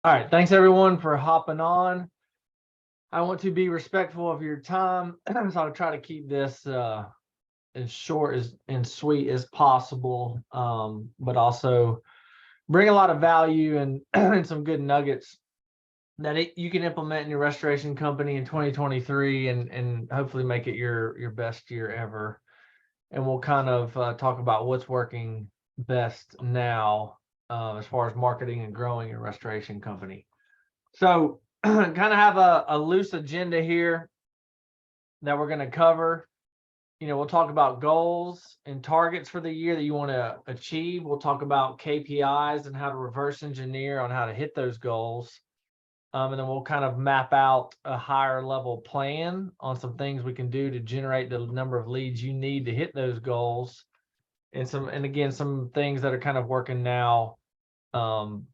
All right, thanks everyone for hopping on. I want to be respectful of your time, so I'll try to keep this as short and sweet as possible, but also bring a lot of value and, and some good nuggets that you can implement in your restoration company in 2023 and hopefully make it your best year ever. And we'll kind of talk about what's working best now as far as marketing and growing your restoration company. So kind of have a loose agenda here that we're going to cover. We'll talk about goals and targets for the year that you want to achieve. We'll talk about KPIs and how to reverse engineer on how to hit those goals. And then we'll kind of map out a higher level plan on some things we can do to generate the number of leads you need to hit those goals. And again, some things that are kind of working now from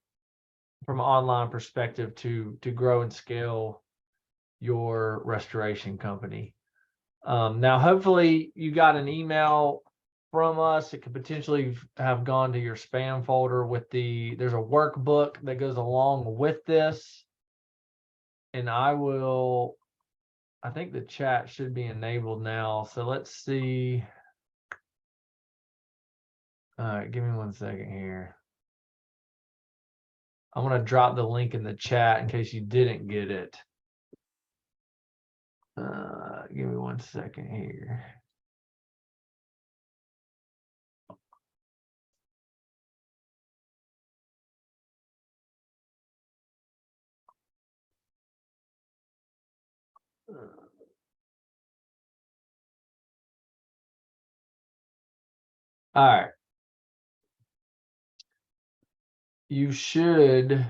an online perspective to grow and scale your restoration company. Now, hopefully you got an email from us. It could potentially have gone to your spam folder with there's a workbook that goes along with this. And I think the chat should be enabled now. So let's see. All right, give me 1 second here. I'm going to drop the link in the chat in case you didn't get it. Give me 1 second here. All right. You should.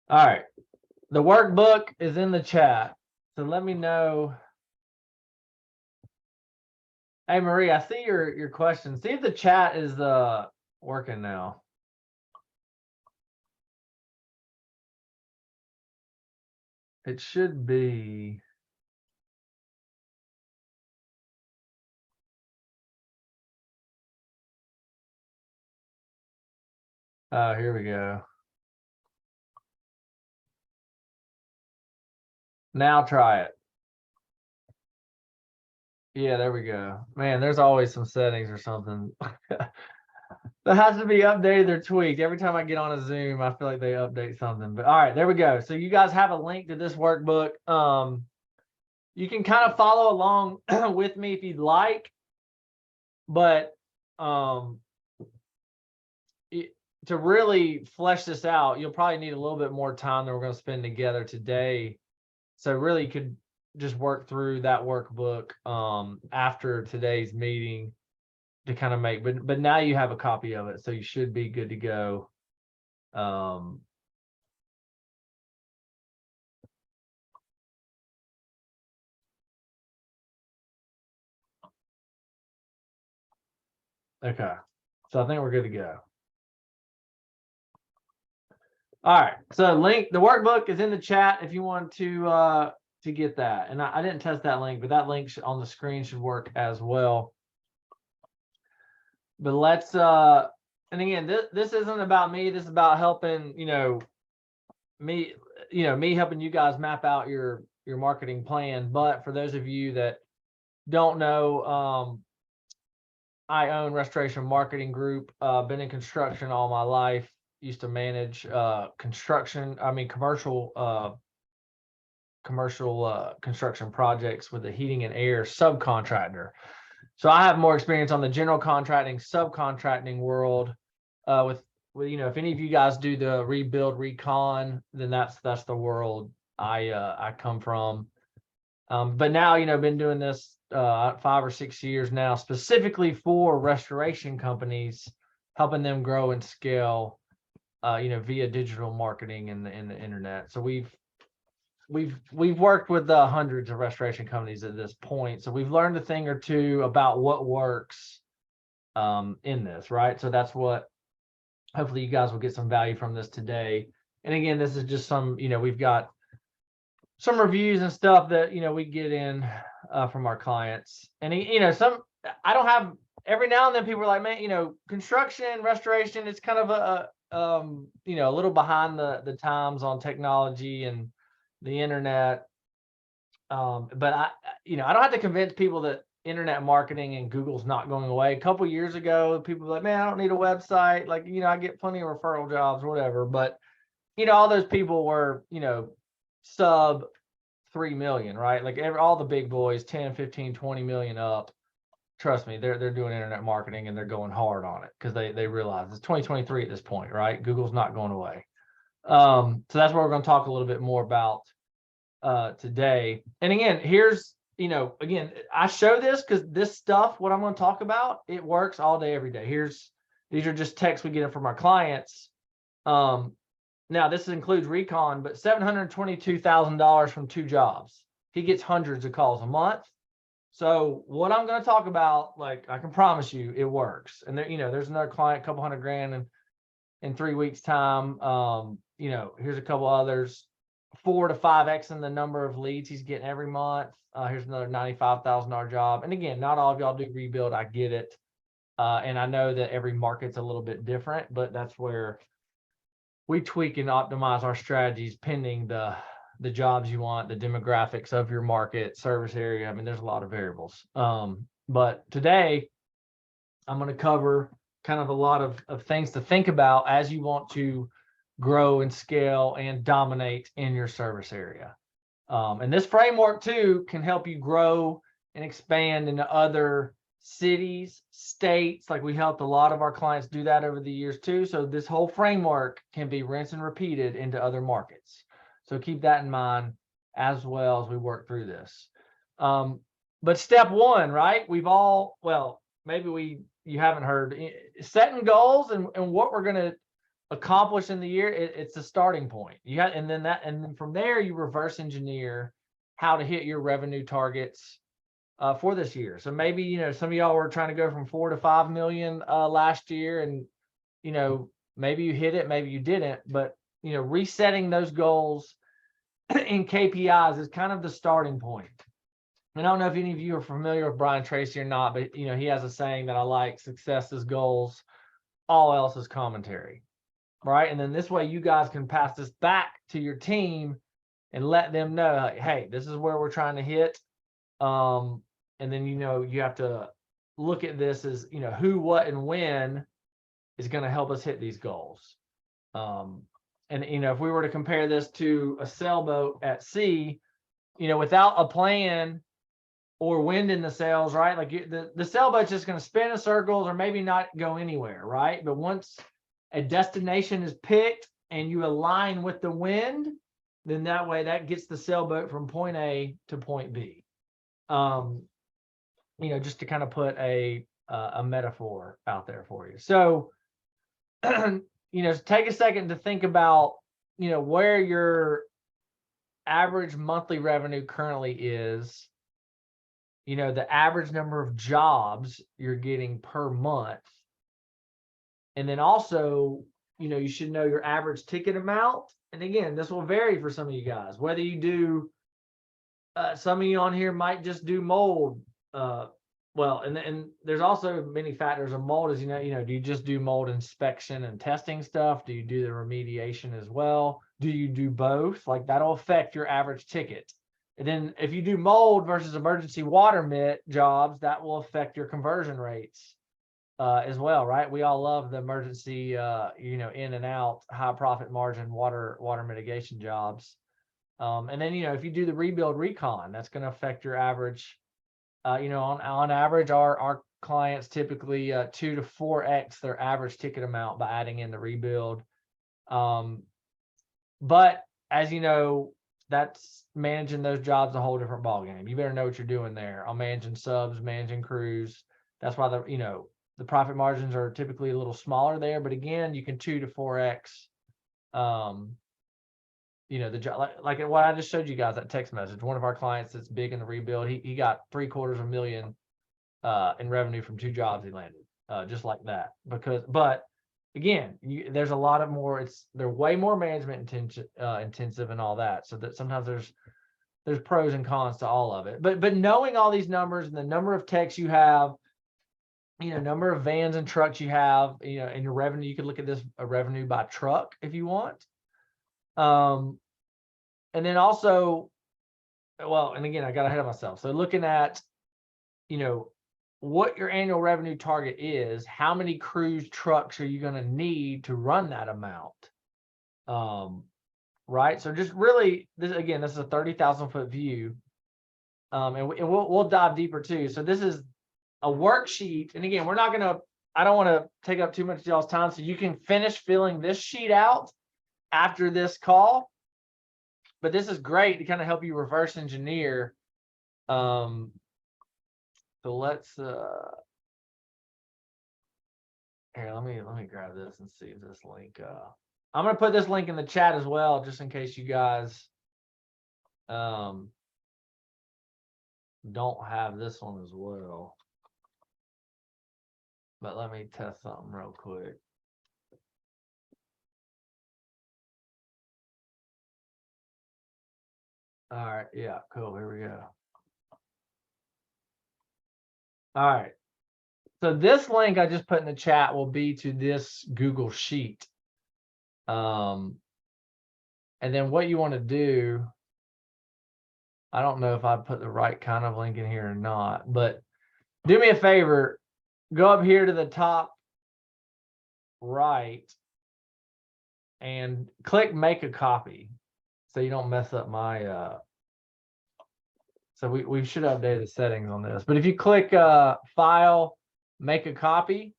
All right. The workbook is in the chat. So let me know. Hey, Marie, I see your question. See if the chat is working now. It should be. Oh, here we go. Now try it. Yeah, there we go. Man, there's always some settings or something that has to be updated or tweaked. Every time I get on a Zoom, I feel like they update something. But all right, there we go. So you guys have a link to this workbook. You can kind of follow along with me if you'd like, but to really flesh this out, you'll probably need a little bit more time than we're going to spend together today. So really you could just work through that workbook after today's meeting to kind of make, but now you have a copy of it, so you should be good to go. Okay, so I think we're good to go. All right, so the workbook is in the chat if you want to get that. And I didn't test that link, but that link on the screen should work as well. But let's and again, this isn't about me. This is about helping, me helping you guys map out your marketing plan. But for those of you that don't know, I own Restoration Marketing Group. Been in construction all my life. Used to manage commercial construction projects with a heating and air subcontractor. So I have more experience on the general contracting, subcontracting world. With if any of you guys do the rebuild recon, then that's the world I come from. But now been doing this 5 or 6 years now, specifically for restoration companies, helping them grow and scale, via digital marketing and the internet. So we've worked with hundreds of restoration companies at this point. So we've learned a thing or two about what works in this, right? So that's what hopefully you guys will get some value from this today. And again, this is just some, we've got some reviews and stuff that, we get in from our clients. And, I don't have, every now and then people are like, man, construction, restoration, it's kind of a little behind the times on technology and the internet. But I don't have to convince people that internet marketing and Google's not going away. A couple years ago, people were like, man, I don't need a website. Like, I get plenty of referral jobs, whatever. But, all those people were, sub 3 million, right? Like all the big boys, 10, 15, 20 million up. Trust me, they're doing internet marketing and they're going hard on it because they realize it's 2023 at this point, right? Google's not going away. So that's what we're going to talk a little bit more about today. And again, here's, again, I show this because this stuff, what I'm going to talk about, it works all day, every day. These are just texts we get from our clients. Now this includes recon, but $722,000 from 2 jobs. He gets hundreds of calls a month. So what I'm going to talk about, like, I can promise you it works. And there, there's another client, a couple $100,000 in 3 weeks time. Here's a couple others, 4 to 5x in the number of leads he's getting every month. Here's another $95,000 job. And again, not all of y'all do rebuild. I get it. And I know that every market's a little bit different, but that's where we tweak and optimize our strategies pending the jobs you want, the demographics of your market, service area. I mean, there's a lot of variables. But today I'm going to cover kind of a lot of things to think about as you want to grow and scale and dominate in your service area. And this framework too can help you grow and expand into other cities, states. Like we helped a lot of our clients do that over the years too. So this whole framework can be rinsed and repeated into other markets. So keep that in mind as well as we work through this. But step one, right? Maybe you haven't heard, setting goals and what we're going to accomplish in the year. It's a starting point. And then from there you reverse engineer how to hit your revenue targets for this year. So maybe, some of y'all were trying to go from 4 to 5 million last year, and, maybe you hit it, maybe you didn't, but, resetting those goals in KPIs is kind of the starting point. And I don't know if any of you are familiar with Brian Tracy or not, but, he has a saying that I like: success is goals, all else is commentary, right? And then this way you guys can pass this back to your team and let them know, like, hey, this is where we're trying to hit. And then, you have to look at this as, who, what, and when is going to help us hit these goals. And, if we were to compare this to a sailboat at sea, without a plan or wind in the sails, right? Like the sailboat's just going to spin in circles or maybe not go anywhere, right? But once a destination is picked and you align with the wind, then that way that gets the sailboat from point A to point B. Just to kind of put a metaphor out there for you. So, take a second to think about, where your average monthly revenue currently is, the average number of jobs you're getting per month. And then also, you should know your average ticket amount. And again, this will vary for some of you guys, whether you do, some of you on here might just do mold. And there's also many factors of mold, as do you just do mold inspection and testing stuff? Do you do the remediation as well? Do you do both? Like that'll affect your average ticket. And then if you do mold versus emergency water mitt jobs, that will affect your conversion rates as well, right? We all love the emergency, in and out, high profit margin water mitigation jobs. And then, if you do the rebuild recon, that's going to affect your average. On average, our clients typically 2 to 4x their average ticket amount by adding in the rebuild. But as you know, that's managing those jobs a whole different ballgame. You better know what you're doing there. I'm managing subs, managing crews. That's why the profit margins are typically a little smaller there. But again, you can 2 to 4x. The job, like what I just showed you guys, that text message. One of our clients that's big in the rebuild, he got $750,000 in revenue from 2 jobs he landed, just like that. But again, there's a lot of more. They're way more management intensive and all that. So that sometimes there's there's pros and cons to all of it. But knowing all these numbers and the number of techs you have, number of vans and trucks you have, and your revenue, you could look at this a revenue by truck if you want. And then also, well, and again, I got ahead of myself. So looking at, what your annual revenue target is, how many crews, trucks are you going to need to run that amount? Right. So just really, this is a 30,000 foot view. And we'll dive deeper too. So this is a worksheet. And again, I don't want to take up too much of y'all's time. So you can finish filling this sheet out after this call. But this is great to kind of help you reverse engineer. So let's here, let me grab this and see if this link I'm gonna put this link in the chat as well, just in case you guys don't have this one as well. But let me test something real quick. All right, yeah, cool. Here we go. All right. So this link I just put in the chat will be to this Google Sheet. And then what you want to do, I don't know if I put the right kind of link in here or not, but do me a favor, go up here to the top right and click make a copy so you don't mess up my so we should update the settings on this. But if you click file, make a copy,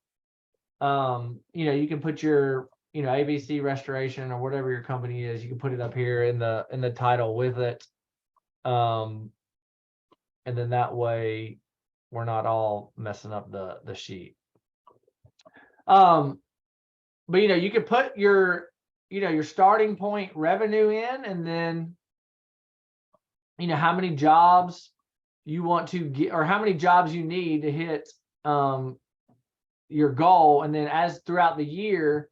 you can put your ABC Restoration or whatever your company is, you can put it up here in the title with it. And then that way we're not all messing up the sheet. But you can put your starting point revenue in, and then how many jobs you want to get, or how many jobs you need to hit your goal. And then as throughout the year,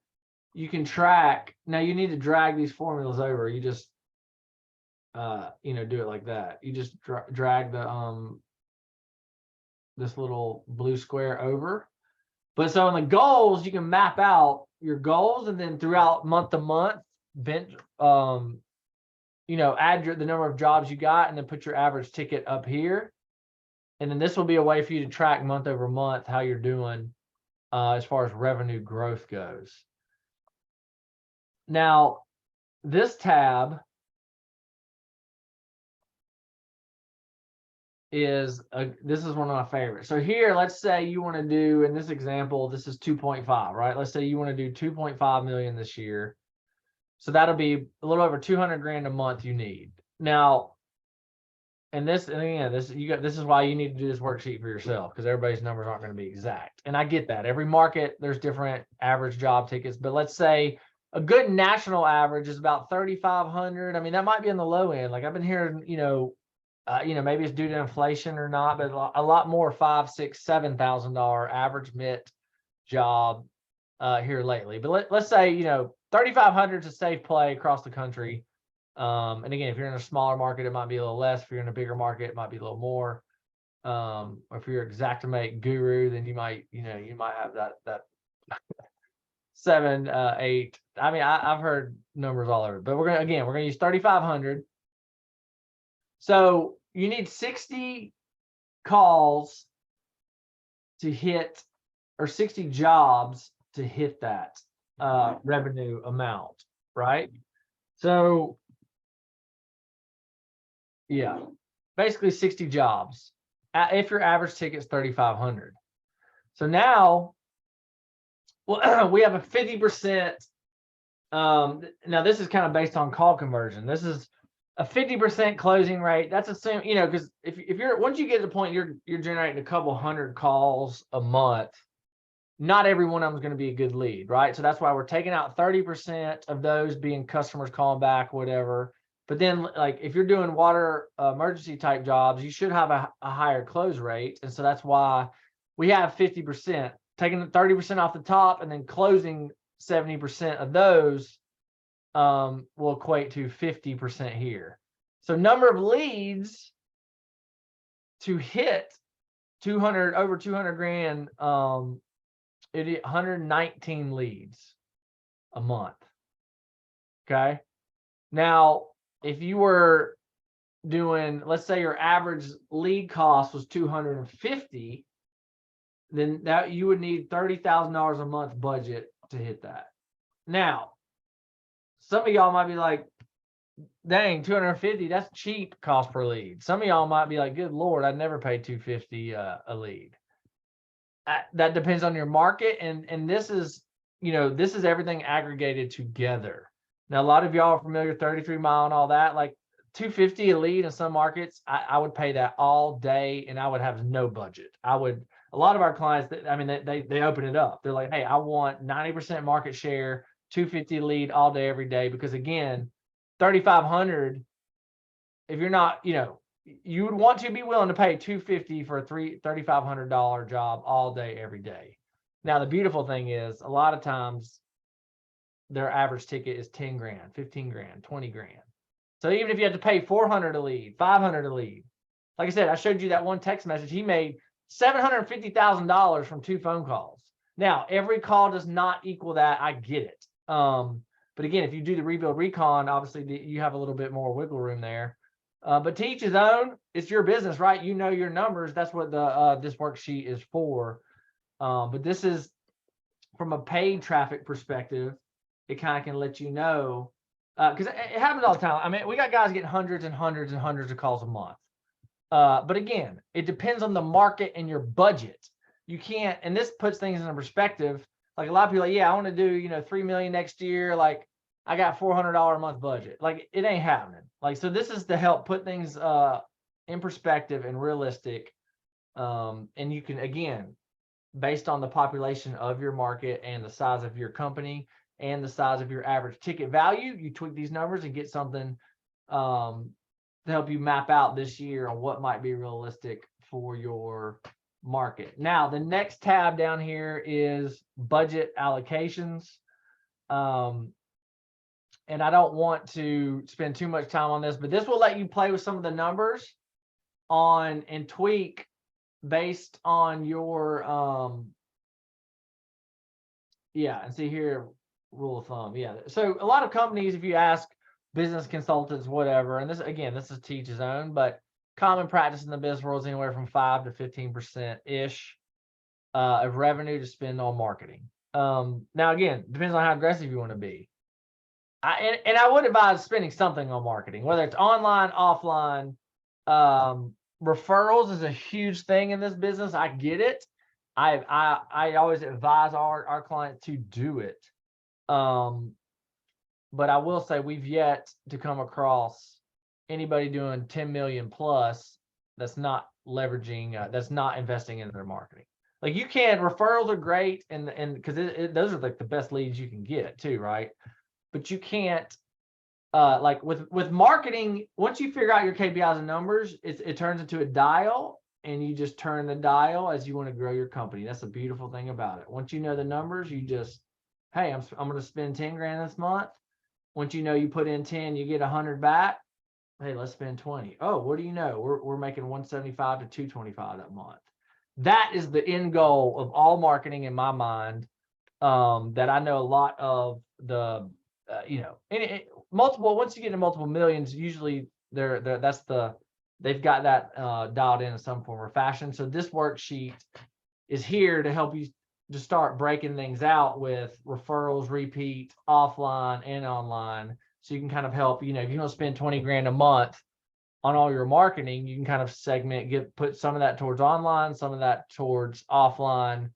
you can track. Now you need to drag these formulas over. You just do it like that. You just drag the this little blue square over. But so in the goals, you can map out your goals, and then throughout month to month, add the number of jobs you got, and then put your average ticket up here. And then this will be a way for you to track month over month how you're doing as far as revenue growth goes. Now, this tab this is one of my favorites. So here, let's say you want to do, in this example, this is 2.5, right? Let's say you want to do 2.5 million this year. So that'll be a little over 200 grand a month you need. Now, this is why you need to do this worksheet for yourself, because everybody's numbers aren't going to be exact. And I get that. Every market, there's different average job tickets, but let's say a good national average is about 3,500. I mean, that might be on the low end. Like I've been hearing, maybe it's due to inflation or not, but a lot more $5,000, $6,000, $7,000 average MIT job here lately. But let's say 3,500 is a safe play across the country. And again, if you're in a smaller market, it might be a little less. If you're in a bigger market, it might be a little more. Or if you're Xactimate guru, then you might have that 7, 8. I mean, I've heard numbers all over, but we're gonna use 3,500. So you need 60 calls to hit, or 60 jobs to hit that revenue amount, right? So yeah, basically 60 jobs if your average ticket is 3,500. So now, well, we have a 50%. Now this is kind of based on call conversion. This is a 50% closing rate. That's the same, because if you're, once you get to the point you're generating a couple hundred calls a month, not every one of them is going to be a good lead, right? So that's why we're taking out 30% of those being customers calling back, whatever. But then, like, if you're doing water emergency type jobs, you should have a higher close rate. And so that's why we have 50%, taking 30% off the top and then closing 70% of those will equate to 50% here. So number of leads to hit 200, over 200 grand, it 119 leads a month. Okay. Now, if you were doing, let's say your average lead cost was 250, then that you would need $30,000 a month budget to hit that. Now, some of y'all might be like, dang, 250, that's cheap cost per lead. Some of y'all might be like, good Lord, I'd never pay 250 a lead. That depends on your market. And this is, this is everything aggregated together. Now, a lot of y'all are familiar with 33 mile and all that, like 250 a lead in some markets. I would pay that all day and I would have no budget. A lot of our clients, I mean, they open it up. They're like, hey, I want 90% market share, 250 lead all day, every day. Because again, 3,500, if you're not, you would want to be willing to pay 250 for a $3,500 job all day, every day. Now, the beautiful thing is a lot of times their average ticket is 10 grand, 15 grand, 20 grand. So even if you have to pay 400 a lead, 500 a lead, like I said, I showed you that one text message. He made $750,000 from 2 phone calls. Now, every call does not equal that. I get it. But again, if you do the rebuild recon, obviously you have a little bit more wiggle room there. But to each his own, it's your business, right? You know your numbers. That's what the this worksheet is for. But this is from a paid traffic perspective. It kind of can let you know, because it happens all the time. I mean, we got guys getting hundreds and hundreds and hundreds of calls a month. But again, it depends on the market and your budget. You can't, and this puts things in perspective. Like a lot of people are like, yeah, I want to do, 3 million next year. Like I got $400 a month budget. Like it ain't happening. Like, so this is to help put things in perspective and realistic. And you can, again, based on the population of your market and the size of your company and the size of your average ticket value, you tweak these numbers and get something to help you map out this year on what might be realistic for your market. Now, the next tab down here is budget allocations. And I don't want to spend too much time on this, but this will let you play with some of the numbers on and tweak based on your and see here, rule of thumb. So a lot of companies, if you ask business consultants, whatever, and this again, this is teach his own, but common practice in the business world is anywhere from 5 to 15% ish of revenue to spend on marketing. Now again, depends on how aggressive you want to be. I would advise spending something on marketing, whether it's online, offline. Referrals is a huge thing in this business. I get it. I always advise our clients to do it. But I will say we've yet to come across anybody doing 10 million plus that's not leveraging, that's not investing in their marketing. Like you can, referrals are great, and because those are like the best leads you can get too, right? But you can't, like with marketing, once you figure out your KPIs and numbers, it turns into a dial, and you just turn the dial as you want to grow your company. That's the beautiful thing about it. Once you know the numbers, you just, hey, I'm going to spend 10 grand this month. Once you know you put in 10, you get 100 back. Hey, let's spend 20. Oh, what do you know? We're making 175 to 225 that month. That is the end goal of all marketing in my mind. That I know a lot of the, multiple, once you get into multiple millions, usually they've got that dialed in some form or fashion. So this worksheet is here to help you to start breaking things out with referrals, repeat, offline and online. So you can kind of help, if you want to spend 20 grand a month on all your marketing, you can kind of segment, put some of that towards online, some of that towards offline.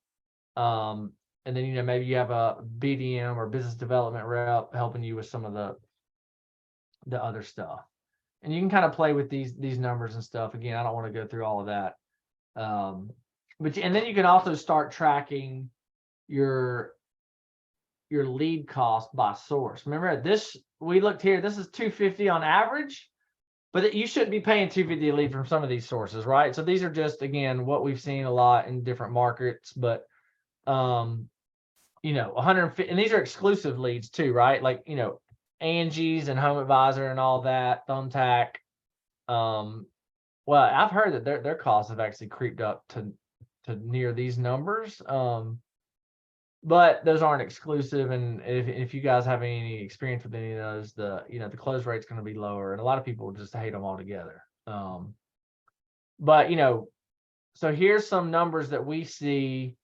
And then, maybe you have a BDM or business development rep helping you with some of the other stuff. And you can kind of play with these numbers and stuff. Again, I don't want to go through all of that. And then you can also start tracking your lead cost by source. Remember this, we looked here, this is 250 on average, but you shouldn't be paying 250 a lead from some of these sources, right? So these are just, again, what we've seen a lot in different markets, but 150, and these are exclusive leads too, right? Like, Angie's and Home Advisor and all that, Thumbtack, Well, I've heard that their costs have actually creeped up to near these numbers. But those aren't exclusive, and if you guys have any experience with any of those, the close rate's going to be lower, and a lot of people just hate them altogether. But so here's some numbers that we see.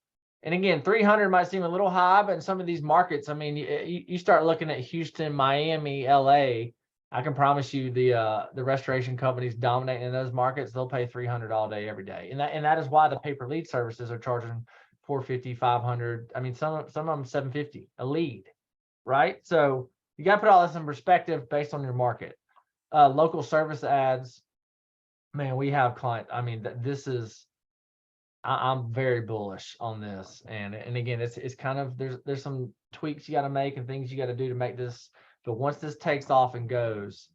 And again, 300 might seem a little high, but in some of these markets, I mean, you start looking at Houston, Miami, LA. I can promise you the restoration companies dominating in those markets, they'll pay 300 all day, every day. And that is why the pay per lead services are charging 450, 500. I mean, some of them 750 a lead, right? So you got to put all this in perspective based on your market. Local service ads, man, we have clients. I mean, this is, I'm very bullish on this. And again, it's kind of, there's some tweaks you got to make and things you got to do to make this. But once this takes off and goes,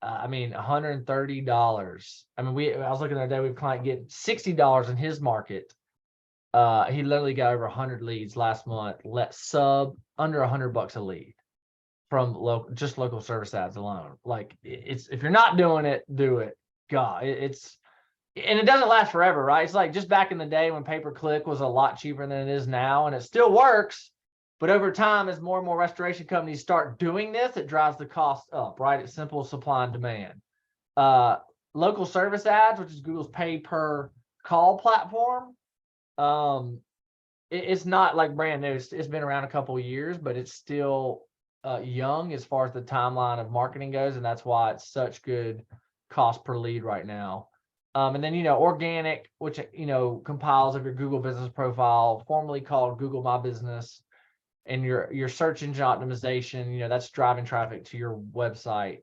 I mean, $130. I mean, I was looking the other day, we have a client getting $60 in his market. He literally got over 100 leads last month, sub under $100 a lead from local service ads alone. Like, it's, if you're not doing it, do it. God, and it doesn't last forever, right? It's like just back in the day when pay-per-click was a lot cheaper than it is now, and it still works. But over time, as more and more restoration companies start doing this, it drives the cost up, right? It's simple supply and demand. Local service ads, which is Google's pay-per-call platform, it's not like brand new. It's been around a couple of years, but it's still young as far as the timeline of marketing goes, and that's why it's such good cost per lead right now. And then, organic, which, compiles of your Google business profile, formerly called Google My Business, and your search engine optimization, that's driving traffic to your website.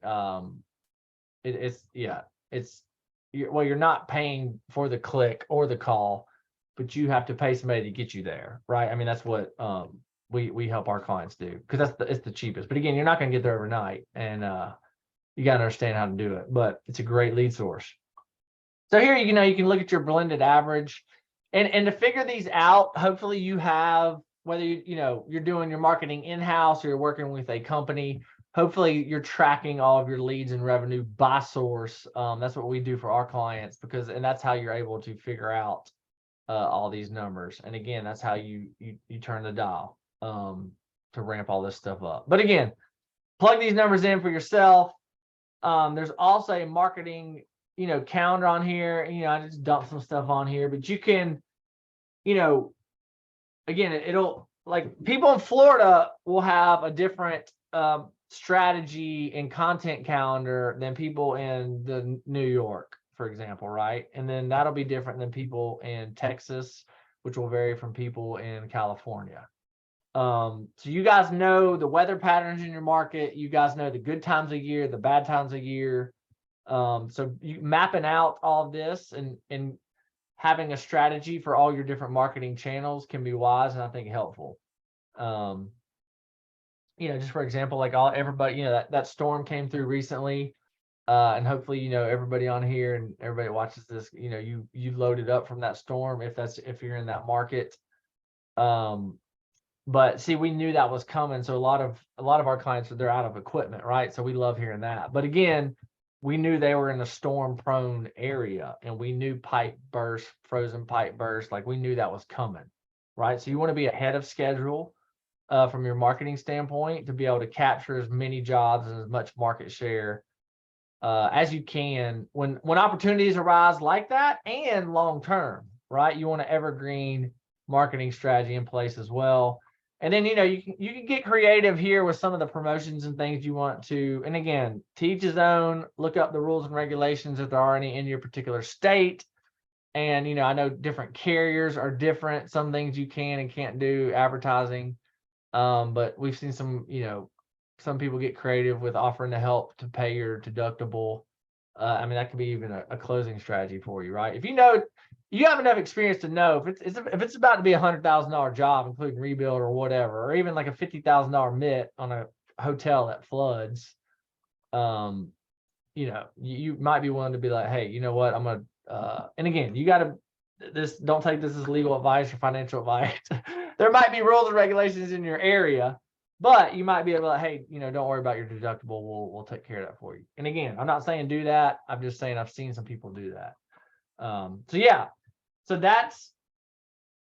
You're not paying for the click or the call, but you have to pay somebody to get you there, right? I mean, that's what we help our clients do, because it's the cheapest. But again, you're not going to get there overnight, and you got to understand how to do it. But it's a great lead source. So here, you can look at your blended average, and to figure these out, hopefully you have, whether you're doing your marketing in-house or you're working with a company, hopefully you're tracking all of your leads and revenue by source. That's what we do for our clients, and that's how you're able to figure out all these numbers. And again, that's how you turn the dial to ramp all this stuff up. But again, plug these numbers in for yourself. There's also a marketing calendar on here. I just dumped some stuff on here, but you can, again, it'll, like, people in Florida will have a different strategy and content calendar than people in New York, for example, right? And then that'll be different than people in Texas, which will vary from people in California. So you guys know the weather patterns in your market. You guys know the good times of year, the bad times of year. So you mapping out all of this and having a strategy for all your different marketing channels can be wise, and I think helpful. Just for example, like everybody, that storm came through recently, and hopefully, everybody on here and everybody that watches this, you loaded up from that storm if you're in that market. But see, we knew that was coming, so a lot of our clients, they're out of equipment, right? So we love hearing that. But again, we knew they were in a storm-prone area, and we knew pipe burst, frozen pipe burst, like we knew that was coming, right? So you want to be ahead of schedule from your marketing standpoint to be able to capture as many jobs and as much market share as you can when opportunities arise like that, and long-term, right? You want an evergreen marketing strategy in place as well. And then, you can get creative here with some of the promotions and things you want to. And again, to each his own. Look up the rules and regulations if there are any in your particular state. And, I know different carriers are different. Some things you can and can't do advertising. But we've seen some people get creative with offering to help to pay your deductible. I mean, that could be even a closing strategy for you, right? If you have enough experience to know if it's about to be $100,000 job, including rebuild or whatever, or even like a $50,000 MIT on a hotel that floods, you might be willing to be like, hey, you know what, I'm gonna. And again, you got to don't take this as legal advice or financial advice. There might be rules and regulations in your area, But you might be able to, hey, don't worry about your deductible. We'll take care of that for you. And again, I'm not saying do that. I'm just saying I've seen some people do that. So yeah, so that's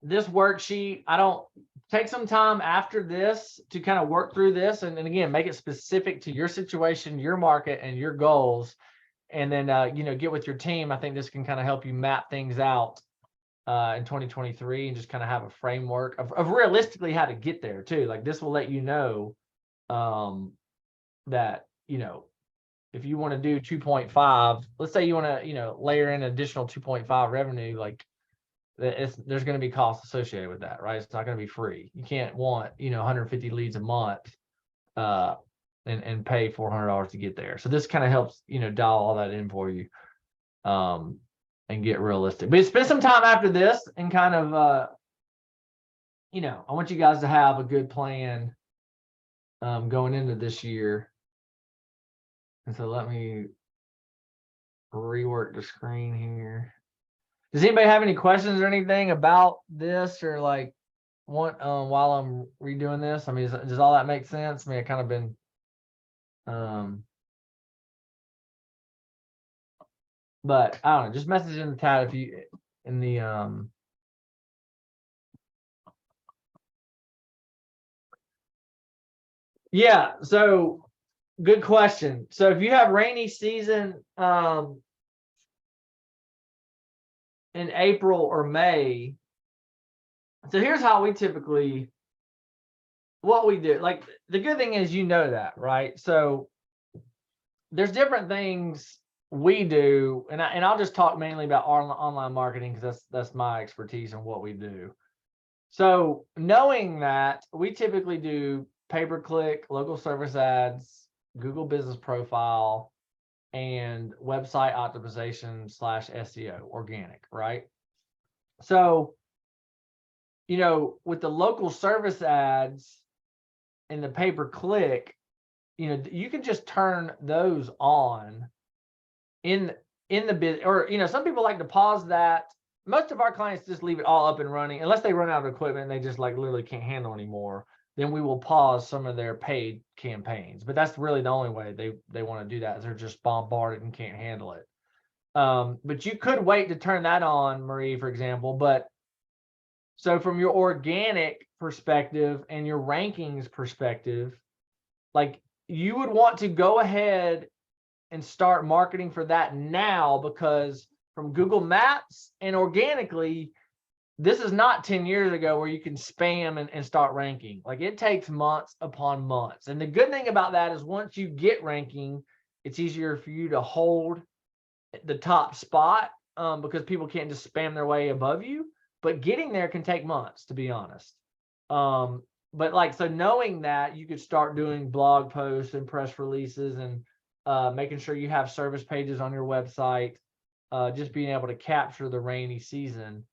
this worksheet. I don't take some time after this to kind of work through this and again, make it specific to your situation, your market, and your goals. And then, get with your team. I think this can kind of help you map things out in 2023 and just kind of have a framework of realistically how to get there too. Like this will let you know that, if you want to do 2.5, let's say you want to, layer in additional 2.5 revenue, like there's going to be costs associated with that, right? It's not going to be free. You can't want, 150 leads a month and pay $400 to get there. So this kind of helps, dial all that in for you and get realistic. But spend some time after this and kind of, I want you guys to have a good plan going into this year. And so let me rework the screen here. Does anybody have any questions or anything about this or like while I'm redoing this? I mean, does all that make sense? I mean, I kind of been but I don't know, just message in the chat if you in the yeah, so good question. So if you have rainy season in April or May, so here's how we typically what we do. Like the good thing is that, right? So there's different things we do, and I'll just talk mainly about online marketing because that's my expertise and what we do. So knowing that, we typically do pay-per-click, local service ads, Google Business Profile, and website optimization / SEO, organic, right? So, with the local service ads and the pay-per-click, you can just turn those on in the bid, or some people like to pause that. Most of our clients just leave it all up and running unless they run out of equipment and they just like literally can't handle anymore. Then we will pause some of their paid campaigns, but that's really the only way they want to do that is they're just bombarded and can't handle it. But you could wait to turn that on, Marie, for example. But so from your organic perspective and your rankings perspective, like you would want to go ahead and start marketing for that now, because from Google Maps and organically, this is not 10 years ago where you can spam and start ranking. Like it takes months upon months. And the good thing about that is once you get ranking, it's easier for you to hold the top spot because people can't just spam their way above you. But getting there can take months, to be honest. But like, so knowing that, you could start doing blog posts and press releases and making sure you have service pages on your website, just being able to capture the rainy season.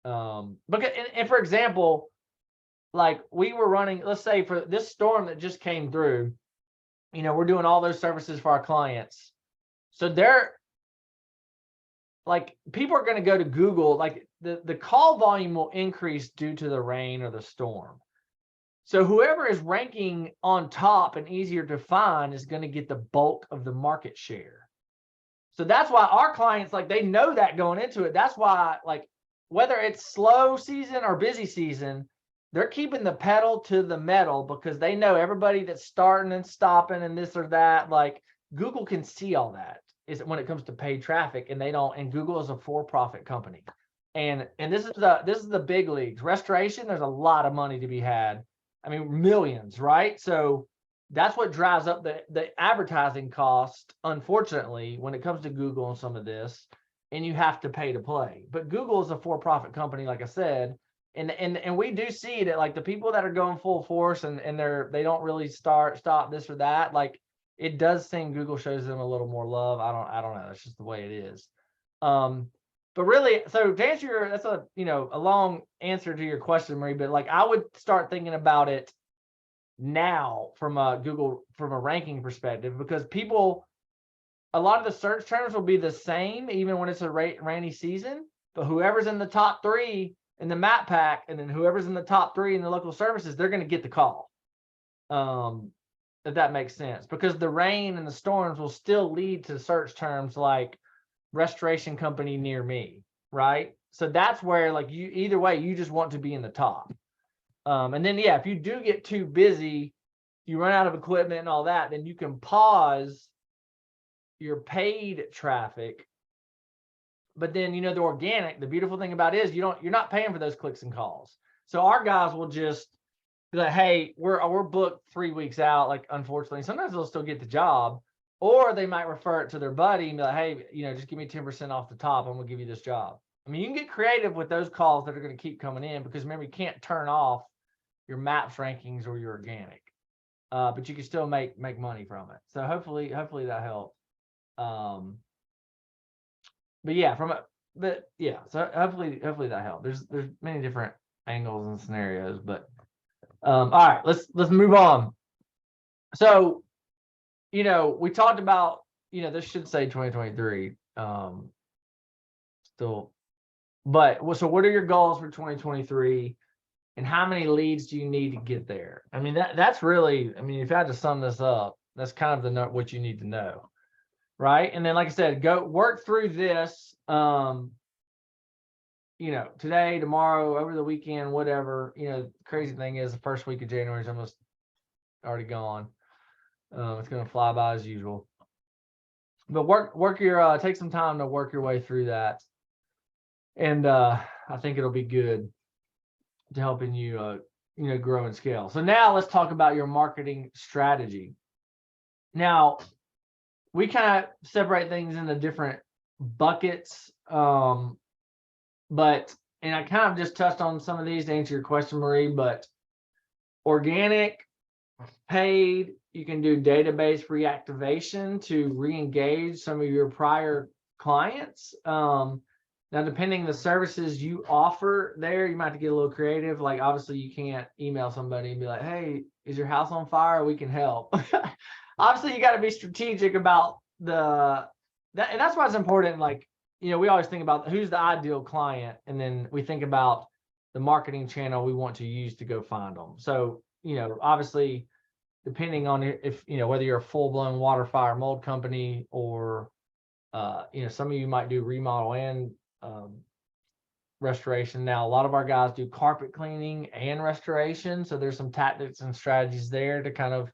Because, and for example, like we were running, let's say for this storm that just came through, we're doing all those services for our clients. So they're like, people are going to go to Google, like the call volume will increase due to the rain or the storm. So whoever is ranking on top and easier to find is going to get the bulk of the market share. So that's why our clients, like they know that going into it. That's why, like, whether it's slow season or busy season, they're keeping the pedal to the metal because they know everybody that's starting and stopping and this or that. Like Google can see all that is when it comes to paid traffic, and they don't. And Google is a for-profit company, and this is the big leagues. Restoration, there's a lot of money to be had. I mean, millions, right? So that's what drives up the advertising cost, unfortunately, when it comes to Google and some of this, and you have to pay to play. But Google is a for-profit company, like I said, and we do see that, like the people that are going full force and they don't really stop this or that, like it does seem Google shows them a little more love. I don't know. That's just the way it is. But really, so to answer that's a long answer to your question, Marie, but like I would start thinking about it now from a ranking perspective, because a lot of the search terms will be the same even when it's a rainy season, but whoever's in the top 3 in the map pack and then whoever's in the top 3 in the local services, they're going to get the call. If that makes sense, because the rain and the storms will still lead to search terms like restoration company near me, right? So that's where, like, you either way, you just want to be in the top. And then, yeah, if you do get too busy, you run out of equipment and all that, then you can pause your paid traffic. But then, the organic, the beautiful thing about it is you're not paying for those clicks and calls. So our guys will just be like, hey, we're booked 3 weeks out. Like, unfortunately, sometimes they'll still get the job, or they might refer it to their buddy and be like, hey, just give me 10% off the top. I'm gonna give you this job. I mean, you can get creative with those calls that are going to keep coming in, because remember, you can't turn off your maps rankings or your organic, but you can still make money from it. So hopefully that helps. But yeah, so hopefully that helped. There's many different angles and scenarios, but all right, let's move on. So, we talked about, this should say 2023 still, but so what are your goals for 2023, and how many leads do you need to get there? I mean, that's really, I mean, if you had to sum this up, that's kind of what you need to know, right? And then, like I said, go work through this, today, tomorrow, over the weekend, whatever. The crazy thing is, the first week of January is almost already gone. It's going to fly by as usual. But work your take some time to work your way through that, and I think it'll be good to helping you grow and scale. So now let's talk about your marketing strategy. Now, we kind of separate things into different buckets, but I kind of just touched on some of these to answer your question, Marie. But organic, paid, you can do database reactivation to re-engage some of your prior clients. Now, depending the services you offer there, you might have to get a little creative. Like, obviously, you can't email somebody and be like, hey, is your house on fire? We can help. Obviously, you got to be strategic about and that's why it's important. Like, we always think about who's the ideal client, and then we think about the marketing channel we want to use to go find them. So, obviously, depending on if, whether you're a full-blown water, fire, mold company, or, some of you might do remodel and restoration. Now, a lot of our guys do carpet cleaning and restoration. So there's some tactics and strategies there to kind of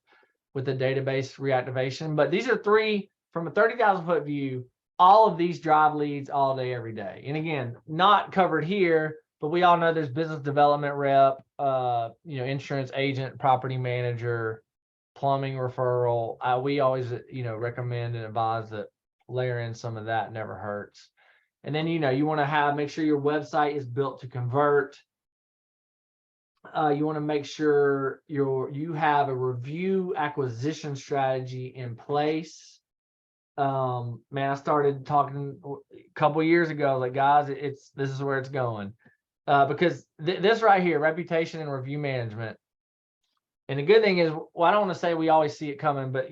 with the database reactivation. But these are three from a 30,000 foot view. All of these drive leads all day, every day. And again, not covered here, but we all know there's business development rep, insurance agent, property manager, plumbing referral. We always, recommend and advise that layer in some of that. Never hurts. And then, you want to make sure your website is built to convert. You want to make sure you have a review acquisition strategy in place. Man, I started talking a couple of years ago, like, guys, this is where it's going. Because this right here, reputation and review management. And the good thing is, well, I don't want to say we always see it coming, but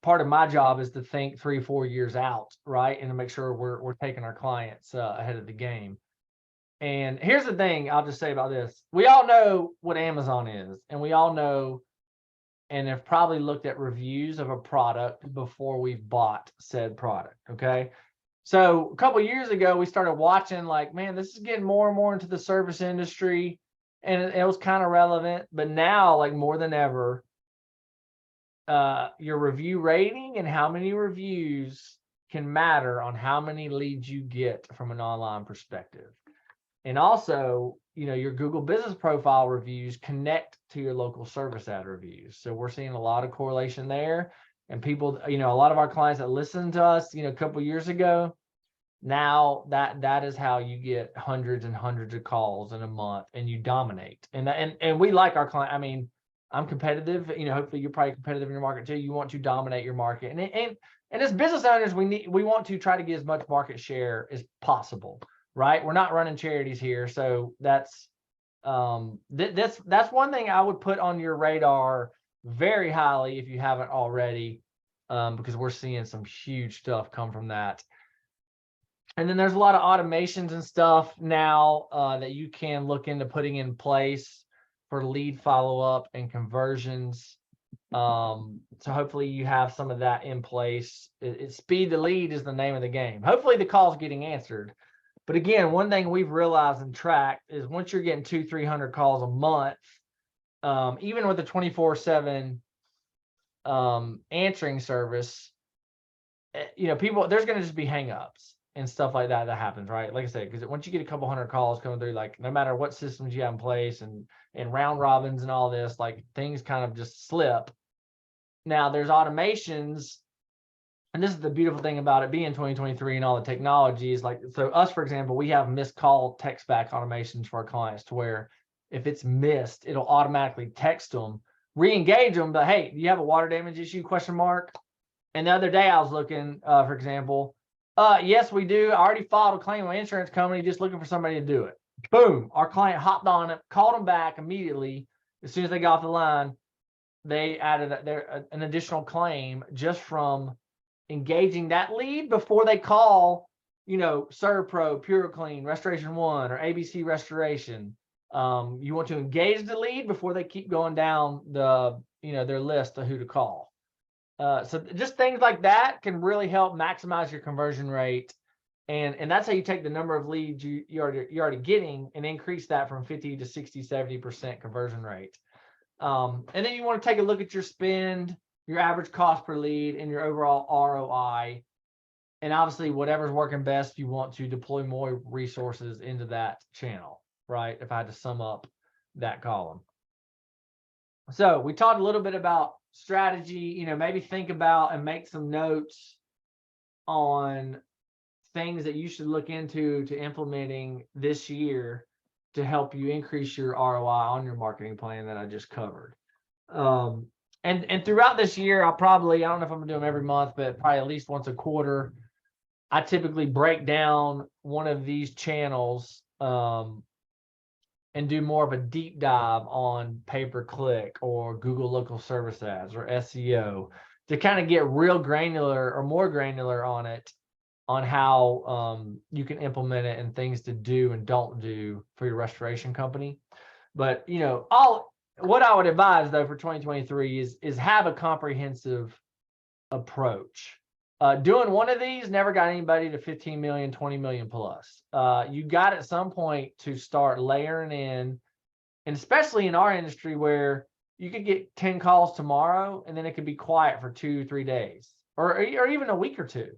part of my job is to think 3-4 years out, right, and to make sure we're taking our clients ahead of the game. And here's the thing I'll just say about this: we all know what Amazon is, and we all know and have probably looked at reviews of a product before we've bought said product. Okay, so a couple of years ago, we started watching, like, man, this is getting more and more into the service industry. And it was kind of relevant, but now, like, more than ever, your review rating and how many reviews can matter on how many leads you get from an online perspective. And also, your Google business profile reviews connect to your local service ad reviews. So we're seeing a lot of correlation there. And people, a lot of our clients that listened to us, a couple of years ago, now that is how you get hundreds and hundreds of calls in a month, and you dominate. And we like our client. I mean, I'm competitive. Hopefully you're probably competitive in your market too. You want to dominate your market, and as business owners, we want to try to get as much market share as possible, right? We're not running charities here, so that's one thing I would put on your radar very highly if you haven't already, because we're seeing some huge stuff come from that. And then there's a lot of automations and stuff now that you can look into putting in place for lead follow-up and conversions. So hopefully you have some of that in place. Speed the lead is the name of the game. Hopefully the call's getting answered. But again, one thing we've realized and tracked is once you're getting 200-300 calls a month, even with the 24/7 answering service, people, there's going to just be hangups and stuff like that happens, right? Like I said, because once you get a couple hundred calls coming through, like no matter what systems you have in place and round robins and all this, like things kind of just slip. Now there's automations, and this is the beautiful thing about it being 2023 and all the technologies. Like, so us, for example, we have missed call text back automations for our clients to where if it's missed, it'll automatically text them, re-engage them. But hey, do you have a water damage issue? Question mark. And the other day I was looking, for example, yes, we do. I already filed a claim with my insurance company, just looking for somebody to do it. Boom. Our client hopped on it, called them back immediately. As soon as they got off the line, they added an additional claim just from engaging that lead before they call, ServPro, Pure Clean, Restoration One, or ABC Restoration. You want to engage the lead before they keep going down the, their list of who to call. So just things like that can really help maximize your conversion rate. And that's how you take the number of leads you're already getting and increase that from 50 to 60, 70% conversion rate. And then you want to take a look at your spend, your average cost per lead, and your overall ROI. And obviously, whatever's working best, you want to deploy more resources into that channel, right? If I had to sum up that column. So we talked a little bit about strategy, maybe think about and make some notes on things that you should look into to implementing this year to help you increase your ROI on your marketing plan that I just covered. And throughout this year, I don't know if I'm gonna do them every month, but probably at least once a quarter, I typically break down one of these channels and do more of a deep dive on pay-per-click or Google local service ads or SEO to kind of get real granular or more granular on it, on how you can implement it and things to do and don't do for your restoration company. But what I would advise though for 2023 is have a comprehensive approach. Doing one of these never got anybody to 15 million, 20 million plus. You got at some point to start layering in, and especially in our industry where you could get 10 calls tomorrow and then it could be quiet for 2-3 days or even a week or two.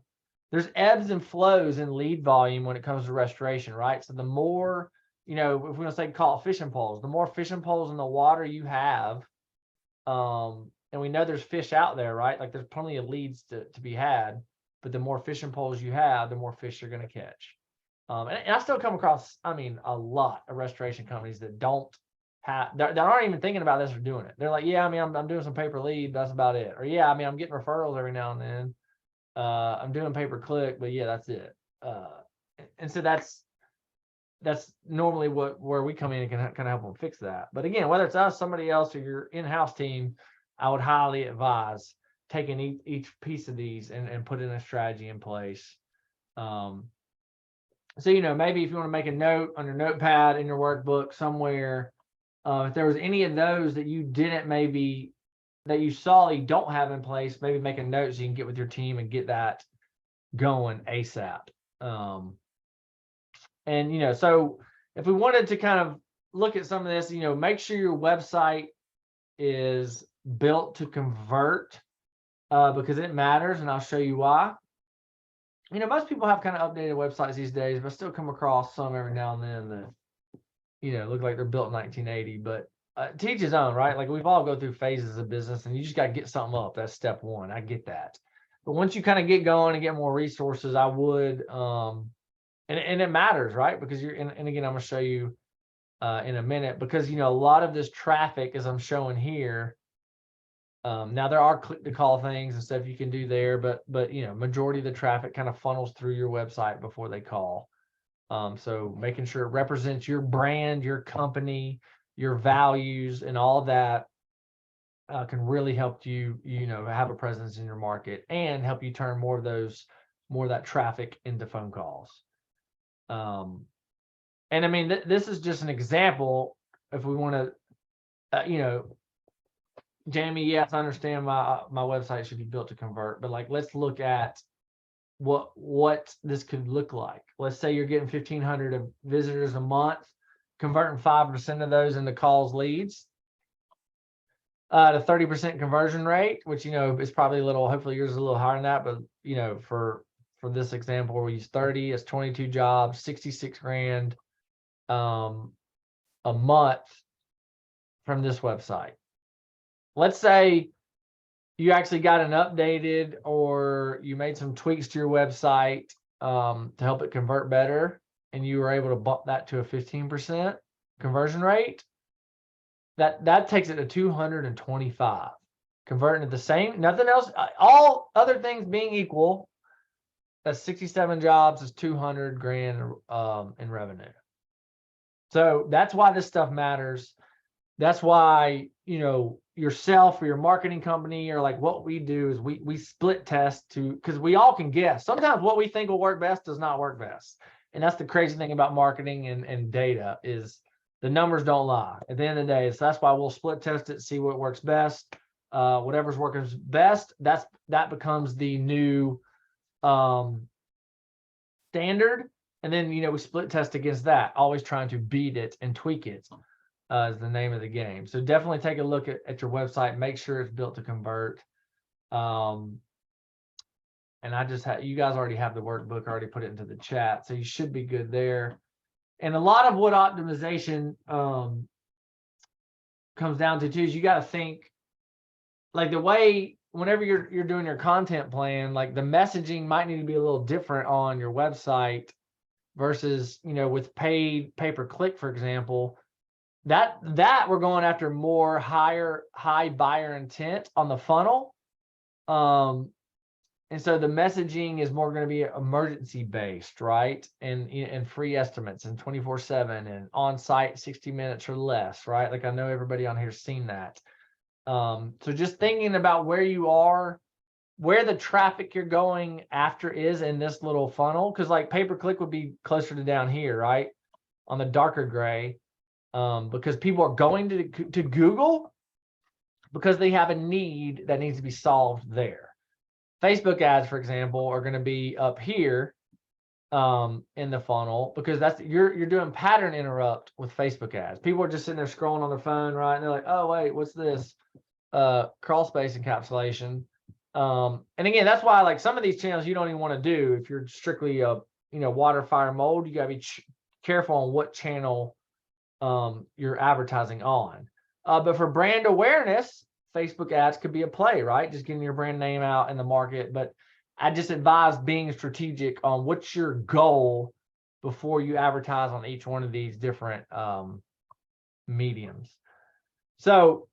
There's ebbs and flows in lead volume when it comes to restoration, right? So the more, if we're going to say call it fishing poles, the more fishing poles in the water you have, and we know there's fish out there, right? Like there's plenty of leads to be had, but the more fishing poles you have, the more fish you're going to catch. And I still come across, a lot of restoration companies that that aren't even thinking about this or doing it. They're like, yeah, I'm doing some pay per lead, that's about it. Or yeah, I'm getting referrals every now and then. I'm doing pay-per-click, but yeah, that's it. And so that's normally where we come in and can kind of help them fix that. But again, whether it's us, somebody else, or your in-house team, I would highly advise taking each piece of these and putting a strategy in place. So maybe if you want to make a note on your notepad in your workbook somewhere, if there was any of those that you didn't that you saw you don't have in place, maybe make a note so you can get with your team and get that going ASAP. And so if we wanted to kind of look at some of this, make sure your website is built to convert, because it matters, and I'll show you why. Most people have kind of updated websites these days, but I still come across some every now and then that look like they're built in 1980, but to each his own, right? Like we've all go through phases of business and you just got to get something up. That's step one. I get that. But once you kind of get going and get more resources, I would, and it matters, right? Because and again, I'm going to show you in a minute, because, a lot of this traffic, as I'm showing here, now there are click to call things and stuff you can do there, but majority of the traffic kind of funnels through your website before they call. So making sure it represents your brand, your company, your values, and all of that can really help you, have a presence in your market and help you turn more of that traffic into phone calls. And this is just an example. If we want to, Jamie, yes, I understand my website should be built to convert, but like, let's look at what this could look like. Let's say you're getting 1,500 visitors a month, converting 5% of those into calls, leads, to 30% conversion rate, which, is probably a little, hopefully yours is a little higher than that, but for this example, we use 30, it's 22 jobs, 66 grand a month from this website. Let's say you actually got an updated, or you made some tweaks to your website to help it convert better, and you were able to bump that to a 15% conversion rate. That takes it to 225, converting at the same, nothing else, all other things being equal. That's 67 jobs, is 200 grand in revenue. So that's why this stuff matters. That's why, yourself or your marketing company, or like, what we do is we split test because we all can guess. Sometimes what we think will work best does not work best. And that's the crazy thing about marketing and data, is the numbers don't lie at the end of the day. So that's why we'll split test it, see what works best. Whatever's working best, that becomes the new standard. And then, we split test against that, always trying to beat it and tweak it, is the name of the game. So definitely take a look at your website, make sure it's built to convert. And I just you guys already have the workbook, already put it into the chat, so you should be good there. And a lot of what optimization comes down to too is you got to think, like, the way, whenever you're doing your content plan, like, the messaging might need to be a little different on your website versus, with paid pay-per-click, for example. That we're going after more high buyer intent on the funnel. And so the messaging is more going to be emergency based, right? And free estimates and 24/7 and on site 60 minutes or less, right? Like, I know everybody on here's seen that. So just thinking about where you are, where the traffic you're going after is in this little funnel, because like pay-per-click would be closer to down here, right? On the darker gray, because people are going to Google because they have a need that needs to be solved there. Facebook ads, for example, are going to be up here in the funnel, because that's you're doing pattern interrupt with Facebook ads. People are just sitting there scrolling on their phone, right? And they're like, oh wait, what's this? Crawl space encapsulation. And again, that's why, like, some of these channels you don't even want to do if you're strictly water, fire, mold. You got to be careful on what channel you're advertising on. But for brand awareness, Facebook ads could be a play, right? Just getting your brand name out in the market. But I just advise being strategic on what's your goal before you advertise on each one of these different mediums. So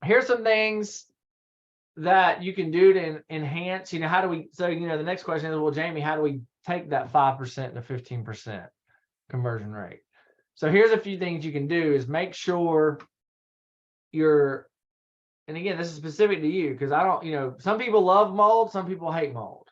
here's some things that you can do to enhance, how do we, so, the next question is, well, Jamie, how do we take that 5% to 15% conversion rate? So here's a few things you can do, is make sure and again, this is specific to you, because I don't, some people love mold, some people hate mold.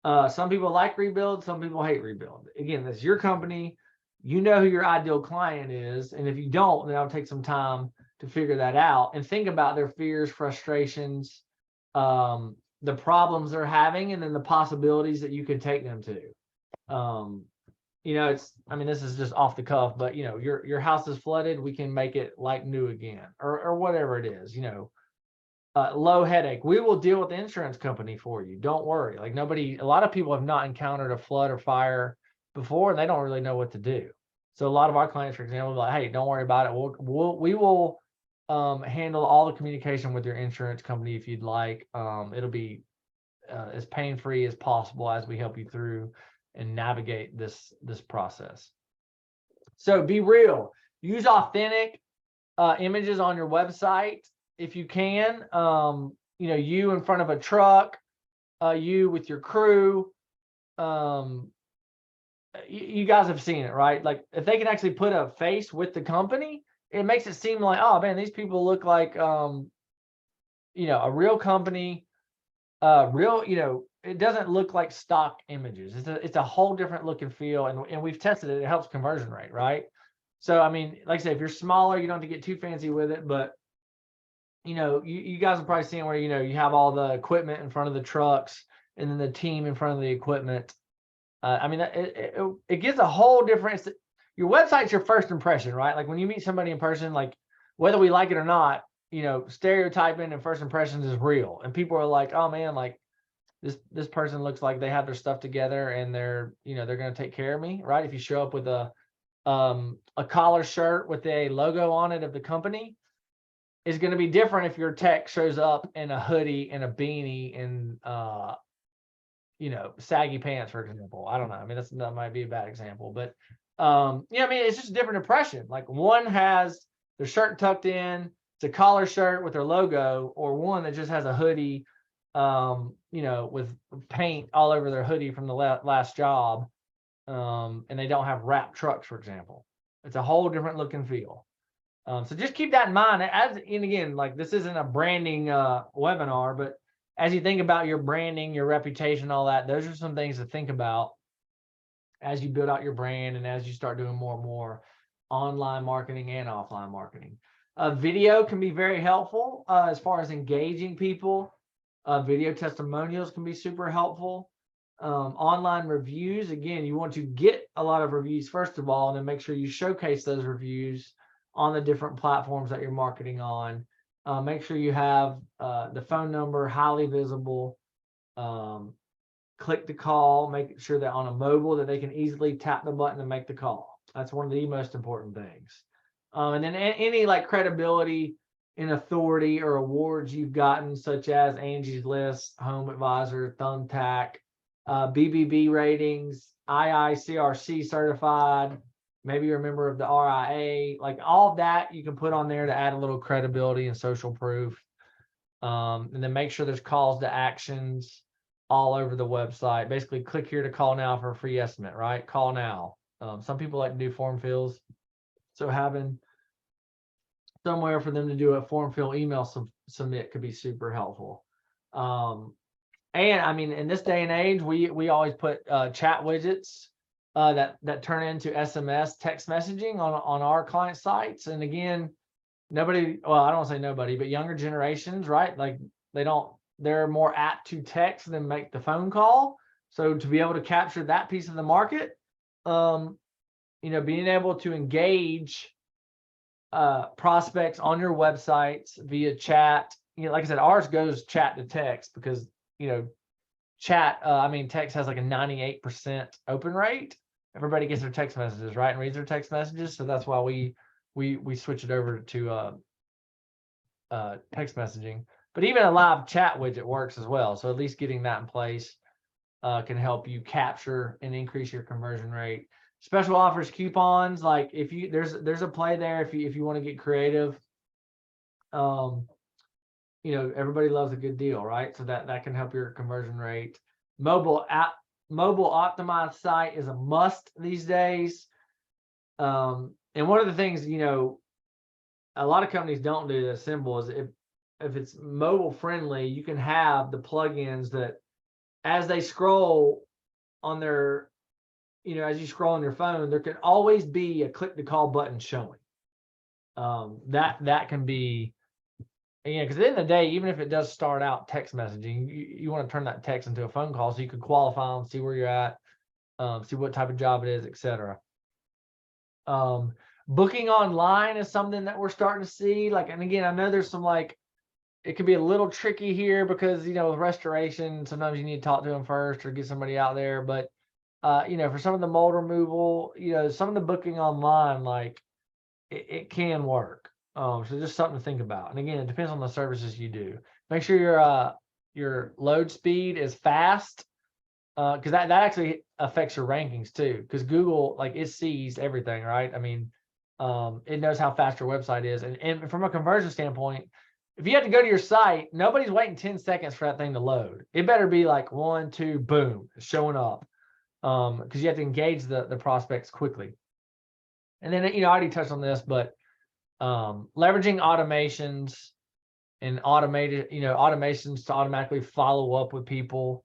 Some people like rebuild, some people hate rebuild. Again, this is your company. You know who your ideal client is. And if you don't, then I'll take some time to figure that out and think about their fears, frustrations, the problems they're having, and then the possibilities that you can take them to. This is just off the cuff, but your house is flooded, we can make it like new again, or whatever it is, low headache, we will deal with the insurance company for you. Don't worry. Like, a lot of people have not encountered a flood or fire before, and they don't really know what to do. So a lot of our clients, for example, are like, hey, don't worry about it. We will handle all the communication with your insurance company if you'd like. It'll be as pain-free as possible as we help you through and navigate this process. So be real. Use authentic images on your website if you can. You in front of a truck, you with your crew. You guys have seen it, right? Like, if they can actually put a face with the company, it makes it seem like, oh man, these people look like a real company. It doesn't look like stock images. It's a whole different look and feel, and we've tested it. It helps conversion rate, right? So, like I said, if you're smaller, you don't have to get too fancy with it, but you guys are probably seeing where, you have all the equipment in front of the trucks and then the team in front of the equipment. I mean, it gives a whole difference. Your website's your first impression, right? Like when you meet somebody in person, like whether we like it or not, stereotyping and first impressions is real. And people are like, oh man, like this person looks like they have their stuff together and they're going to take care of me, right? If you show up with a collar shirt with a logo on it of the company, is going to be different if your tech shows up in a hoodie and a beanie and saggy pants, for example. I don't know. I mean, that might be a bad example, but I mean, it's just a different impression. Like one has their shirt tucked in, it's a collar shirt with their logo, or one that just has a hoodie, with paint all over their hoodie from the last job, and they don't have wrapped trucks, for example. It's a whole different look and feel. So just keep that in mind. And again, like this isn't a branding webinar, but as you think about your branding, your reputation, all that, those are some things to think about as you build out your brand and as you start doing more and more online marketing and offline marketing. Video can be very helpful as far as engaging people. Video testimonials can be super helpful. Online reviews, again, you want to get a lot of reviews first of all, and then make sure you showcase those reviews on the different platforms that you're marketing on. Make sure you have the phone number highly visible. Click to call, make sure that on a mobile that they can easily tap the button and make the call. That's one of the most important things. And then any like credibility and authority or awards you've gotten, such as Angie's List, Home Advisor, Thumbtack, BBB ratings, IICRC certified, maybe you're a member of the RIA, like all of that you can put on there to add a little credibility and social proof. And then make sure there's calls to actions all over the website. Basically, click here to call now for a free estimate, right? Call now. Some people like to do form fills. So having somewhere for them to do a form fill email submit could be super helpful. And I mean, in this day and age, we always put chat widgets that turn into SMS text messaging on our client sites. And again, I don't want to say nobody, but younger generations, right? Like they're more apt to text than make the phone call. So to be able to capture that piece of the market, being able to engage prospects on your websites via chat, like I said, ours goes chat to text because, text has like a 98% open rate. Everybody gets their text messages, right? And reads their text messages. So that's why we switch it over to text messaging. But even a live chat widget works as well. So at least getting that in place can help you capture and increase your conversion rate. Special offers, coupons, like there's a play there if you want to get creative. Everybody loves a good deal, right? So that can help your conversion rate. Mobile optimized site is a must these days. And one of the things, a lot of companies don't do this simple is if it's mobile friendly, you can have the plugins that as they scroll on their, as you scroll on your phone, there can always be a click to call button showing. That can be, because at the end of the day, even if it does start out text messaging, you want to turn that text into a phone call so you can qualify them, see where you're at, see what type of job it is, etc. Booking online is something that we're starting to see. And again, I know there's some it could be a little tricky here because, with restoration, sometimes you need to talk to them first or get somebody out there. But, for some of the mold removal, some of the booking online, it can work. So just something to think about. And again, it depends on the services you do. Make sure your load speed is fast because that actually affects your rankings too. Because Google, it sees everything, right? I mean, it knows how fast your website is. And from a conversion standpoint, if you have to go to your site, nobody's waiting 10 seconds for that thing to load. It better be 1, 2, boom, showing up. Because you have to engage the prospects quickly. And then, I already touched on this, but leveraging automations and automations to automatically follow up with people.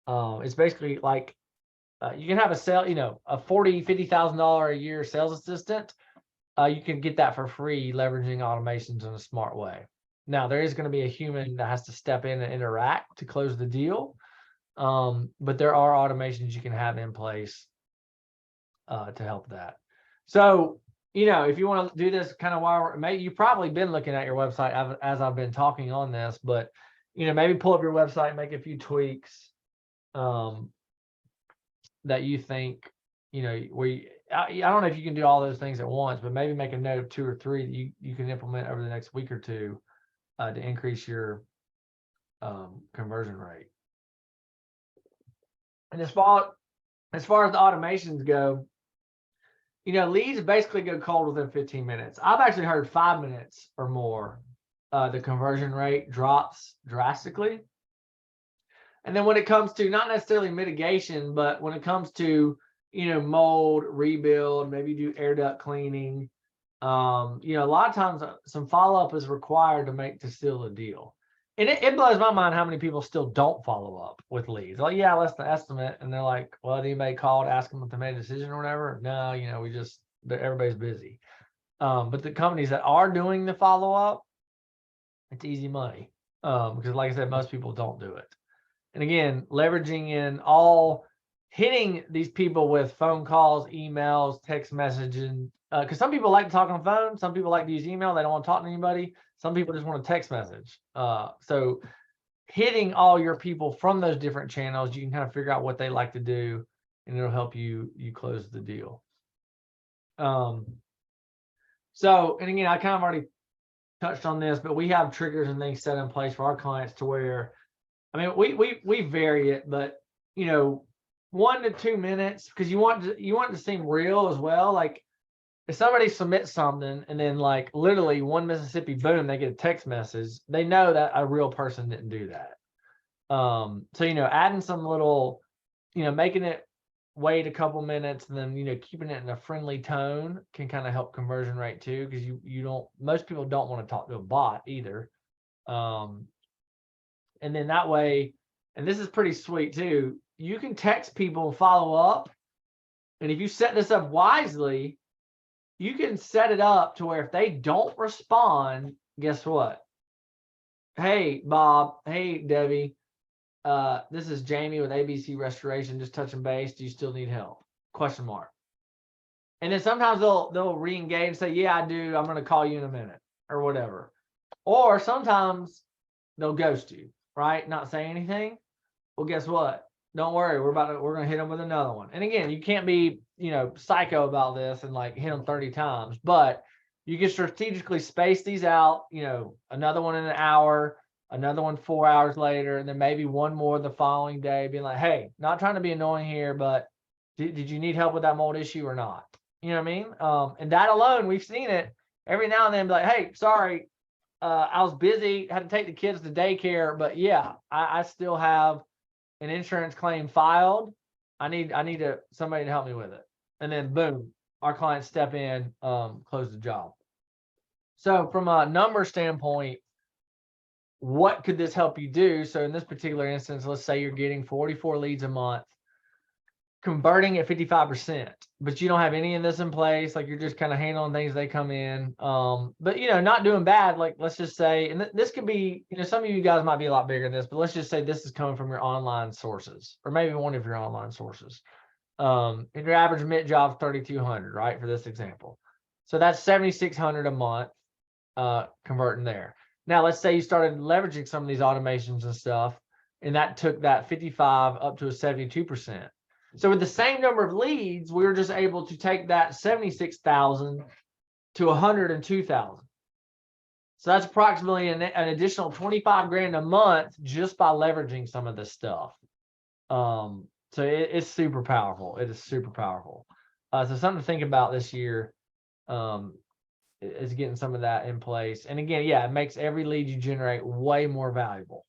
It's basically you can have a $40,000, $50,000 a year sales assistant. You can get that for free leveraging automations in a smart way. Now there is going to be a human that has to step in and interact to close the deal. But there are automations you can have in place to help that. So, if you want to do this kind of while you've probably been looking at your website as I've been talking on this, but maybe pull up your website, make a few tweaks that you think, I don't know if you can do all those things at once, but maybe make a note of 2 or 3 that you can implement over the next week or 2 to increase your conversion rate. And as far as the automations go, leads basically go cold within 15 minutes. I've actually heard 5 minutes or more, the conversion rate drops drastically. And then when it comes to not necessarily mitigation, but when it comes to, mold, rebuild, maybe do air duct cleaning, a lot of times some follow-up is required to seal a deal. And it blows my mind how many people still don't follow up with leads. Like, yeah, that's the estimate. And they're like, well, did anybody call to ask them if they made a decision or whatever? No, everybody's busy. But the companies that are doing the follow-up, it's easy money. Because like I said, most people don't do it. And again, leveraging in hitting these people with phone calls, emails, text messaging. Because some people like to talk on the phone. Some people like to use email. They don't want to talk to anybody. Some people just want a text message. So hitting all your people from those different channels, you can kind of figure out what they like to do, and it'll help you close the deal. So, and again, I kind of already touched on this, but we have triggers and things set in place for our clients to where, we vary it, but 1 to 2 minutes, because you want it to seem real as well. Like if somebody submits something and then like literally one Mississippi, boom, they get a text message, they know that a real person didn't do that. So adding some little, making it wait a couple minutes and then keeping it in a friendly tone can kind of help conversion rate too, because most people don't want to talk to a bot either. And then that way, and this is pretty sweet too, you can text people and follow up. And if you set this up wisely, you can set it up to where if they don't respond, guess what? Hey, Bob. Hey, Debbie. This is Jamie with ABC Restoration. Just touching base. Do you still need help? ? And then sometimes they'll re-engage and say, yeah, I do. I'm going to call you in a minute or whatever. Or sometimes they'll ghost you, right? Not say anything. Well, guess what? Don't worry. We're going to hit them with another one. And again, you can't be, psycho about this and like hit them 30 times, but you can strategically space these out, another one in an hour, another one 4 hours later, and then maybe one more the following day, being like, hey, not trying to be annoying here, but did you need help with that mold issue or not? You know what I mean? And that alone, we've seen it every now and then, be like, hey, sorry, I was busy, had to take the kids to daycare, but yeah, I still have an insurance claim filed. I need somebody to help me with it. And then boom, our clients step in, close the job. So from a number standpoint, what could this help you do? So in this particular instance, let's say you're getting 44 leads a month, converting at 55%, but you don't have any of this in place. Like you're just kind of handling things as they come in. But not doing bad. Like let's just say, and this could be, some of you guys might be a lot bigger than this, but let's just say this is coming from your online sources, or maybe one of your online sources. And your average mid job is 3,200, right? For this example. So that's 7,600 a month, converting there. Now, let's say you started leveraging some of these automations and stuff, and that took that 55 up to a 72%. So with the same number of leads, we were just able to take that 76,000 to 102,000. So that's approximately an additional 25 grand a month just by leveraging some of this stuff. So it's super powerful. It is super powerful. So something to think about this year is getting some of that in place. And again, yeah, it makes every lead you generate way more valuable.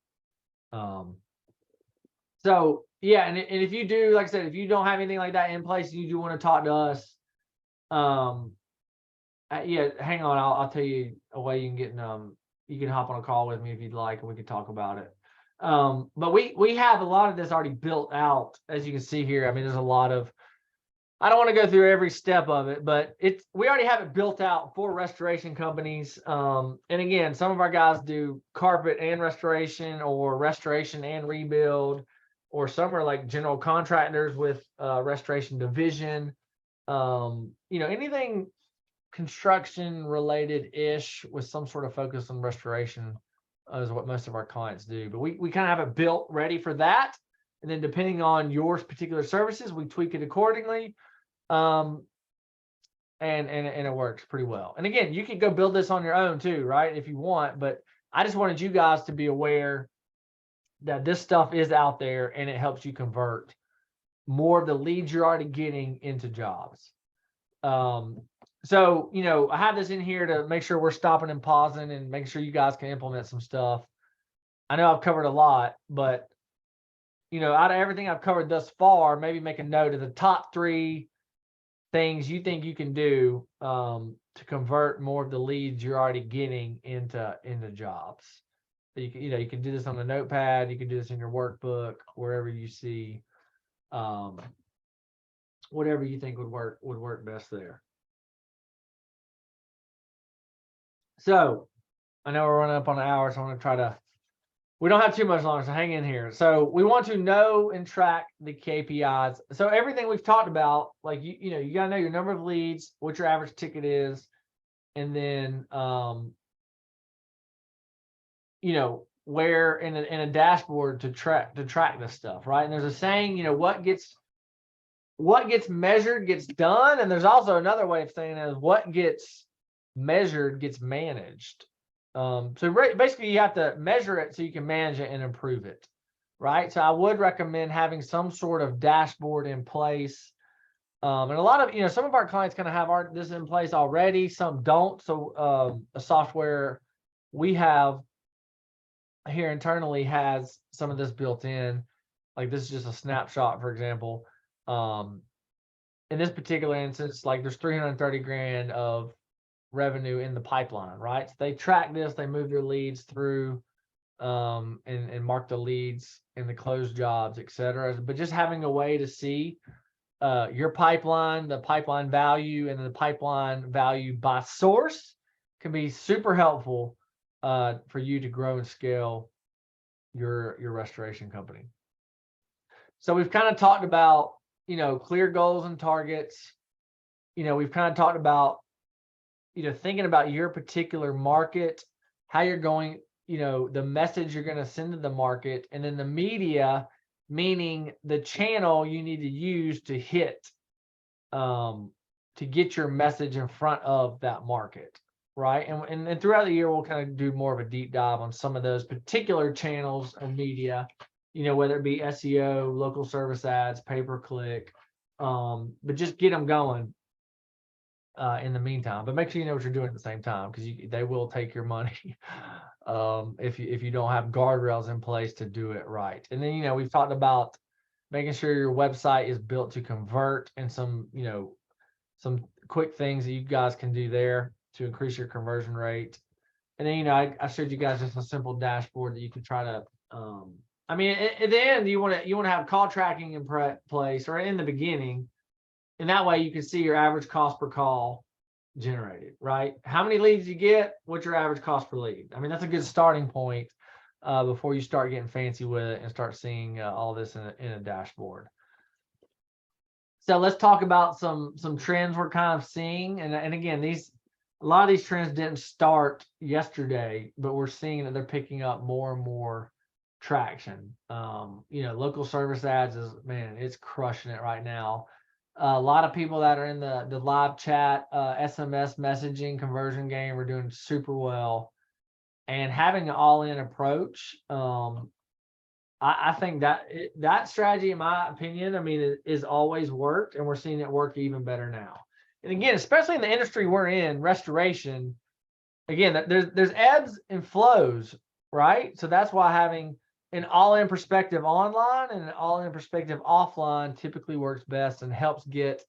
So yeah, and if you do, like I said, if you don't have anything like that in place, and you do want to talk to us, yeah, hang on, I'll tell you a way you can get you can hop on a call with me if you'd like, and we can talk about it. But we have a lot of this already built out, as you can see here. I mean, there's a lot of I don't want to go through every step of it, but we already have it built out for restoration companies. And again, some of our guys do carpet and restoration, or restoration and rebuild, or some are like general contractors with restoration division. Anything construction related ish with some sort of focus on restoration is what most of our clients do. But we kind of have it built ready for that. And then depending on your particular services, we tweak it accordingly. And it works pretty well. And again, you can go build this on your own too, right? If you want, but I just wanted you guys to be aware that this stuff is out there and it helps you convert more of the leads you're already getting into jobs. So, I have this in here to make sure we're stopping and pausing and making sure you guys can implement some stuff. I know I've covered a lot, but out of everything I've covered thus far, maybe make a note of the top 3 things you think you can do to convert more of the leads you're already getting into jobs. You can do this on a notepad, you can do this in your workbook, wherever you see whatever you think would work best there. So I know we're running up on an hour, so I'm going to try to, we don't have too much longer, so hang in here. So we want to know and track the KPIs. So everything we've talked about, like, you got to know your number of leads, what your average ticket is, and then, where in a dashboard to track this stuff, right? And there's a saying, what gets measured gets done. And there's also another way of saying it is what gets measured gets managed. So basically you have to measure it so you can manage it and improve it, right? So I would recommend having some sort of dashboard in place. And a lot of, some of our clients kind of have this in place already, some don't. So a software we have here internally has some of this built in. Like this is just a snapshot, for example. In this particular instance, like there's 330 grand of revenue in the pipeline, right? So they track this, they move their leads through and mark the leads in the closed jobs, etc. But just having a way to see your pipeline, the pipeline value, and the pipeline value by source can be super helpful for you to grow and scale your restoration company. So we've kind of talked about, clear goals and targets. We've kind of talked about, thinking about your particular market, how you're going, the message you're going to send to the market, and then the media, meaning the channel you need to use to hit, to get your message in front of that market, right? And throughout the year, we'll kind of do more of a deep dive on some of those particular channels of media, whether it be SEO, local service ads, pay-per-click, but just get them going in the meantime. But make sure you know what you're doing at the same time, because they will take your money if you don't have guardrails in place to do it right. And then we've talked about making sure your website is built to convert, and some quick things that you guys can do there to increase your conversion rate. And then I showed you guys just a simple dashboard that you can try to at the end you want to have call tracking in place, or in the beginning. And that way you can see your average cost per call generated, right? How many leads you get, what's your average cost per lead? That's a good starting point before you start getting fancy with it and start seeing all this in a dashboard. So let's talk about some trends we're kind of seeing. And again, a lot of these trends didn't start yesterday, but we're seeing that they're picking up more and more traction. Local service ads it's crushing it right now. A lot of people that are in the live chat, SMS messaging conversion game are doing super well. And having an all-in approach, I think that strategy, in my opinion, is always worked, and we're seeing it work even better now. And again, especially in the industry we're in, restoration, again, there's ebbs and flows, right? So that's why having an all-in perspective online and an all-in perspective offline typically works best and helps get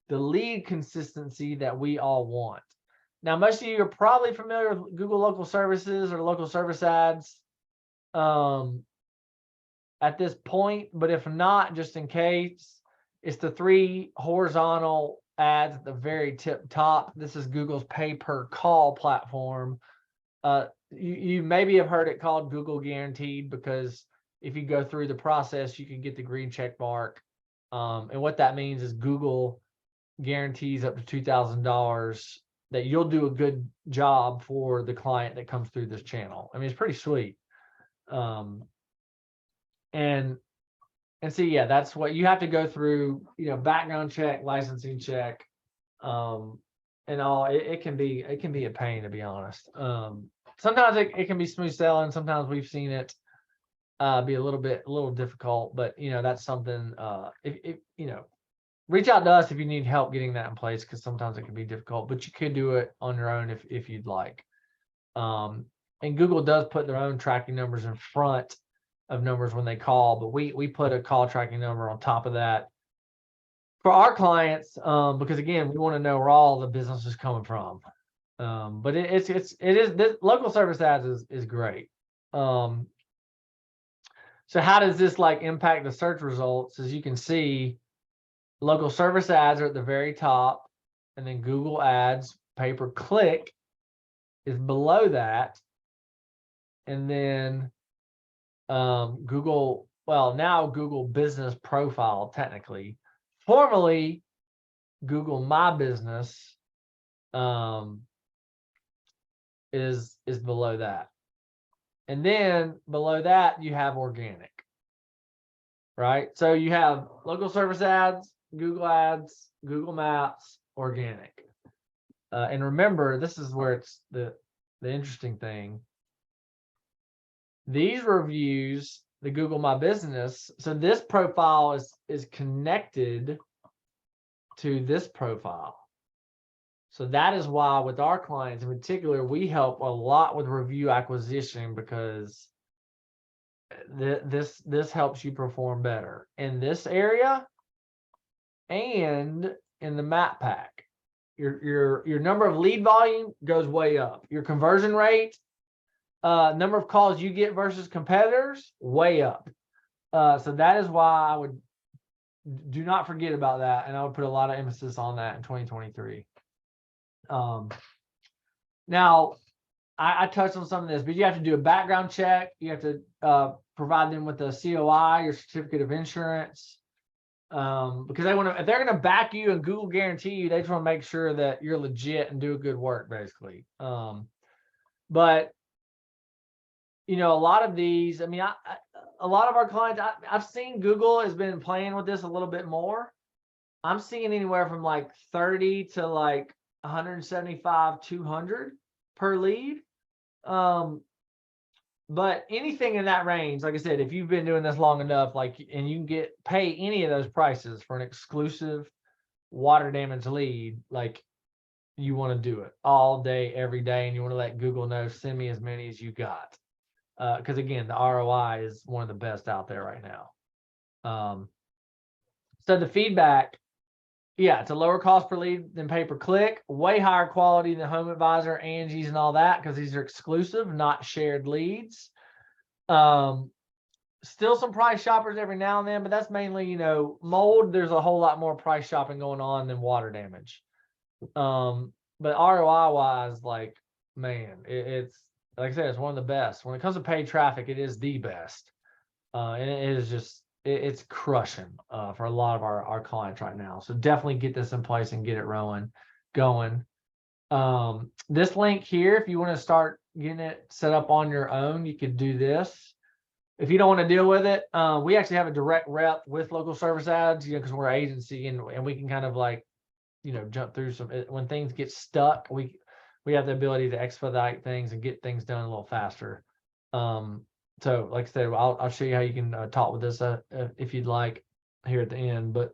the lead consistency that we all want. Now, most of you are probably familiar with Google Local Services or local service ads at this point, but if not, just in case, It's the 3 horizontal ads at the very tip top. This is Google's pay per call platform. You maybe have heard it called Google Guaranteed, because if you go through the process, you can get the green check mark. And what that means is Google guarantees up to $2,000 that you'll do a good job for the client that comes through this channel. I mean, it's pretty sweet. And so, yeah, that's what you have to go through, background check, licensing check, and all. It can be a pain, to be honest. Sometimes it can be smooth sailing. Sometimes we've seen it be a little difficult, but that's something, if reach out to us if you need help getting that in place, because sometimes it can be difficult, but you could do it on your own if you'd like. And Google does put their own tracking numbers in front of numbers when they call, but we put a call tracking number on top of that for our clients, because again, we want to know where all the business is coming from. But it is this local service ads is great. So how does this impact the search results? As you can see, local service ads are at the very top, and then Google ads pay per click is below that, and then Google Business Profile, technically, formerly Google My Business, is below that. And then below that, you have organic, right? So you have local service ads, Google Maps, organic. And remember, this is where it's the interesting thing. These reviews, the Google My Business, so this profile is connected to this profile. So that is why with our clients in particular, we help a lot with review acquisition, because this helps you perform better in this area and in the map pack. Your number of lead volume goes way up. Your conversion rate, number of calls you get versus competitors, way up. So that is why I would do not forget about that, and I would put a lot of emphasis on that in 2023. Now, I touched on some of this, but you have to do a background check. You have to provide them with a COI, your certificate of insurance, because if they're going to back you and Google guarantee you, they just want to make sure that you're legit and do good work, basically. But a lot of these, a lot of our clients, I've seen Google has been playing with this a little bit more. I'm seeing anywhere from 30 to 175, 200 per lead. But anything in that range, like I said, if you've been doing this long enough, and you can pay any of those prices for an exclusive water damage lead, you want to do it all day, every day, and you want to let Google know, send me as many as you got. Because again, the ROI is one of the best out there right now. So the feedback, yeah, it's a lower cost per lead than pay per click, way higher quality than Home Advisor, Angie's, and all that, because these are exclusive, not shared leads. Still some price shoppers every now and then, but that's mainly, mold. There's a whole lot more price shopping going on than water damage. But ROI wise, man, it's like I said, it's one of the best. When it comes to paid traffic, it is the best. And it is just, it's crushing for a lot of our clients right now. So definitely get this in place and get it going. This link here, if you want to start getting it set up on your own, you could do this. If you don't want to deal with it, we actually have a direct rep with local service ads, because we're an agency, and we can kind of jump through some, when things get stuck, we have the ability to expedite things and get things done a little faster. So like I said, I'll show you how you can talk with this if you'd like here at the end. But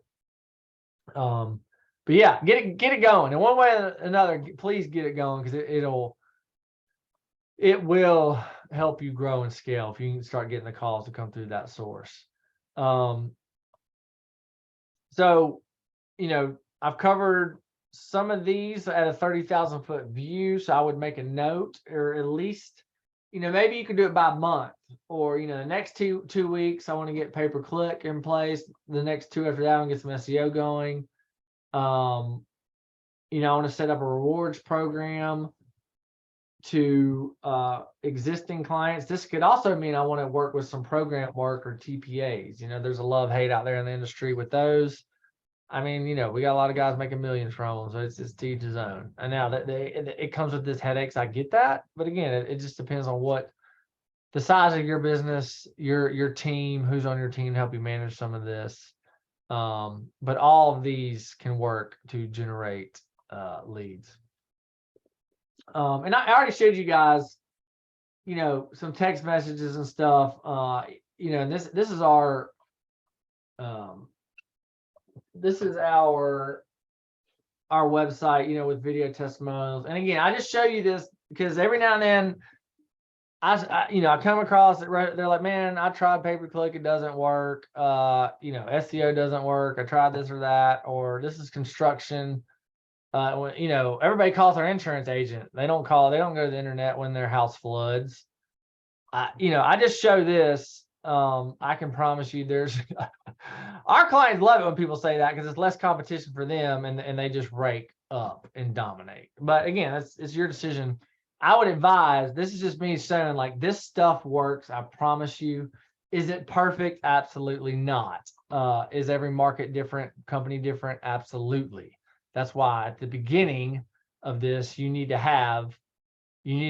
yeah, get it going. And one way or another, please get it going, because it will help you grow and scale if you can start getting the calls to come through that source. So, I've covered some of these at a 30,000 foot view. So I would make a note, or at least maybe you could do it by month, or, the next two weeks, I want to get pay-per-click in place. The next two after that, I want to get some SEO going. I want to set up a rewards program to existing clients. This could also mean I want to work with some program work or TPAs. There's a love-hate out there in the industry with those. I mean, we got a lot of guys making millions from them, so it's to each his own. And now that it comes with this headaches, I get that. But again, it just depends on what the size of your business, your team, who's on your team to help you manage some of this. But all of these can work to generate leads. And I already showed you guys, some text messages and stuff. And this is our website, with video testimonials. And again, I just show you this because every now and then I come across it. They're like, man, I tried pay-per-click, it doesn't work. SEO doesn't work. I tried this or that, or this is construction. Everybody calls their insurance agent. They don't go to the internet when their house floods. I just show this. I can promise you there's our clients love it when people say that because it's less competition for them and they just rake up and dominate. But again, it's your decision. I would advise, this is just me saying, like, this stuff works. I promise you. Is it perfect? Absolutely not. Is every market different, company different? Absolutely. That's why at the beginning of this, you need to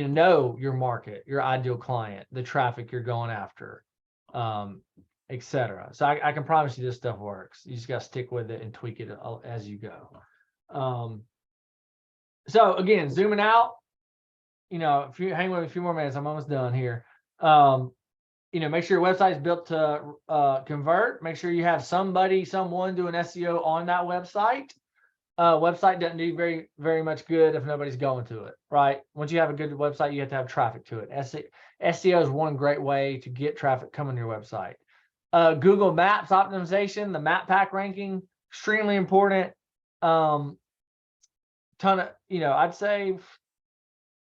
know your market, your ideal client, the traffic you're going after, etc. So I can promise you this stuff works. You just got to stick with it and tweak it as you go. So again, zooming out, if you hang with a few more minutes, I'm almost done here. Make sure your website is built to convert. Make sure you have someone doing SEO on that website. Website doesn't do very, very much good if nobody's going to it, right? Once you have a good website, you have to have traffic to it. SEO is one great way to get traffic coming to your website. Google Maps optimization, the map pack ranking, extremely important. Ton of, I'd say,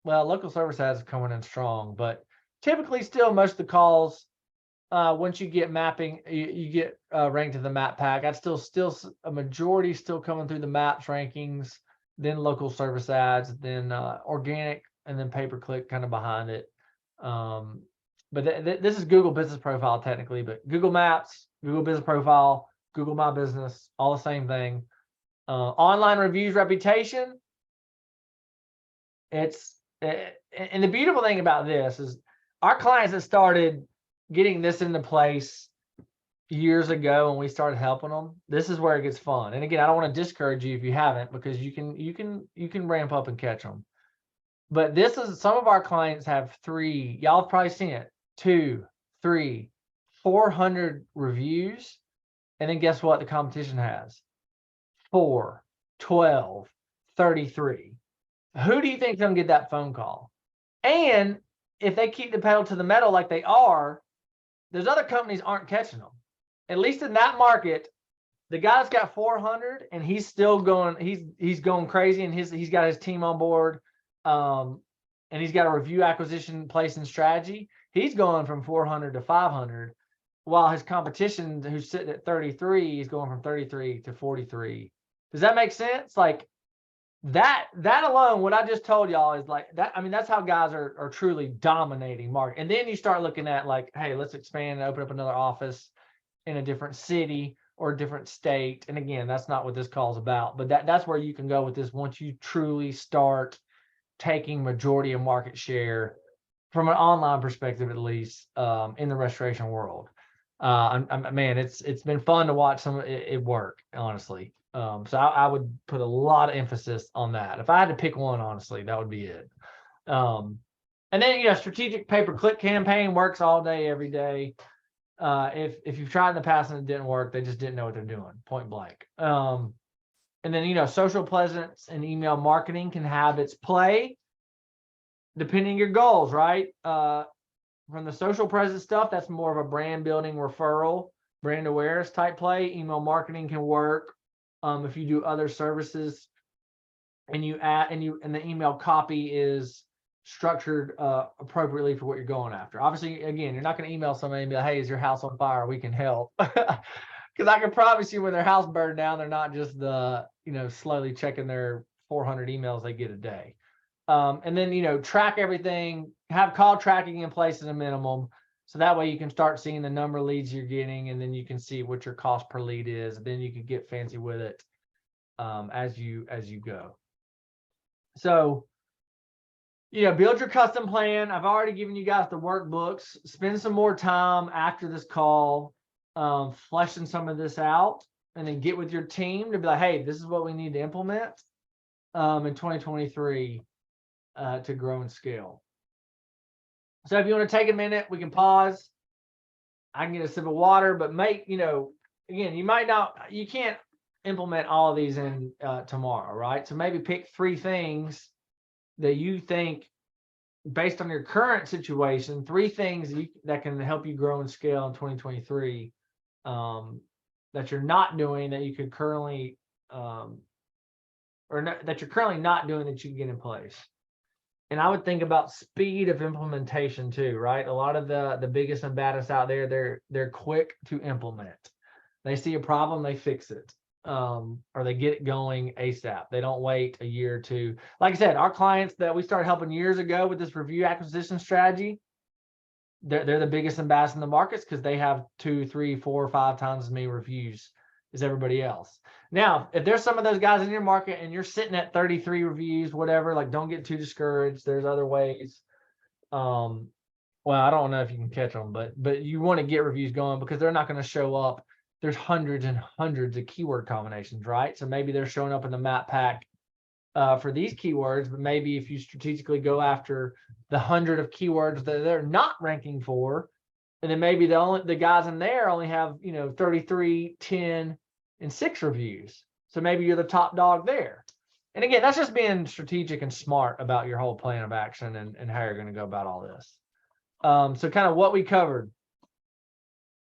well, local service ads are coming in strong, but typically still most of the calls, once you get mapping, you get ranked to the map pack. I'd still a majority still coming through the maps rankings, then local service ads, then organic, and then pay-per-click kind of behind it. But this is Google Business Profile technically, but Google Maps, Google Business Profile, Google My Business, all the same thing. Online reviews, reputation. And the beautiful thing about this is our clients that started getting this into place years ago when we started helping them, this is where it gets fun. And again, I don't want to discourage you if you haven't, because you can ramp up and catch them. But this is, some of our clients have y'all have probably seen it, 2, 3, 400 reviews. And then guess what the competition has? 4, 12, 33. Who do you think is going to get that phone call? And if they keep the pedal to the metal like they are, those other companies aren't catching them. At least in that market, the guy's got 400 and he's still going, he's going crazy, and he's got his team on board, and he's got a review acquisition place and strategy. He's going from 400 to 500, while his competition, who's sitting at 33, is going from 33 to 43. Does that make sense? Like that alone, what I just told y'all is like that. I mean, that's how guys are truly dominating market. And then you start looking at like, hey, let's expand and open up another office in a different city or a different state. And again, that's not what this call is about, but that's where you can go with this once you truly start taking majority of market share from an online perspective, at least, in the restoration world. Man, it's been fun to watch some of it work, honestly. So I would put a lot of emphasis on that. If I had to pick one, honestly, that would be it. And then, strategic pay-per-click campaign works all day, every day. If you've tried in the past and it didn't work, they just didn't know what they're doing, point blank. And then, social presence and email marketing can have its play depending on your goals, right? From the social presence stuff, that's more of a brand building, referral, brand awareness type play. Email marketing can work if you do other services and you add and the email copy is structured appropriately for what you're going after. Obviously, again, you're not going to email somebody and be like, hey, is your house on fire? We can help. Because I can promise you when their house burned down, they're not just slowly checking their 400 emails they get a day. And then, track everything, have call tracking in place at a minimum. So that way you can start seeing the number of leads you're getting, and then you can see what your cost per lead is. Then you can get fancy with it as you go. So, build your custom plan. I've already given you guys the workbooks. Spend some more time after this call fleshing some of this out, and then get with your team to be like, hey, this is what we need to implement in 2023 to grow and scale. So if you want to take a minute, we can pause. I can get a sip of water, but again, you can't implement all of these in tomorrow, right? So maybe pick 3 things that you think, based on your current situation, 3 things that can help you grow and scale in 2023 that you're not doing that you could currently, that you're currently not doing that you can get in place. And I would think about speed of implementation too, right? A lot of the biggest and baddest out there, they're quick to implement. They see a problem, they fix it. Or they get it going ASAP. They don't wait a year or 2. Like I said, our clients that we started helping years ago with this review acquisition strategy, they're the biggest and baddest in the markets because they have 2, 3, 4, 5 times as many reviews as everybody else. Now, if there's some of those guys in your market and you're sitting at 33 reviews, whatever, like, don't get too discouraged. There's other ways. Well, I don't know if you can catch them, but you want to get reviews going because they're not going to show up. There's hundreds and hundreds of keyword combinations, right? So maybe they're showing up in the map pack for these keywords, but maybe if you strategically go after the 100 of keywords that they're not ranking for, and then maybe the guys in there only have 33, 10, and 6 reviews. So maybe you're the top dog there. And again, that's just being strategic and smart about your whole plan of action and how you're going to go about all this. So kind of what we covered.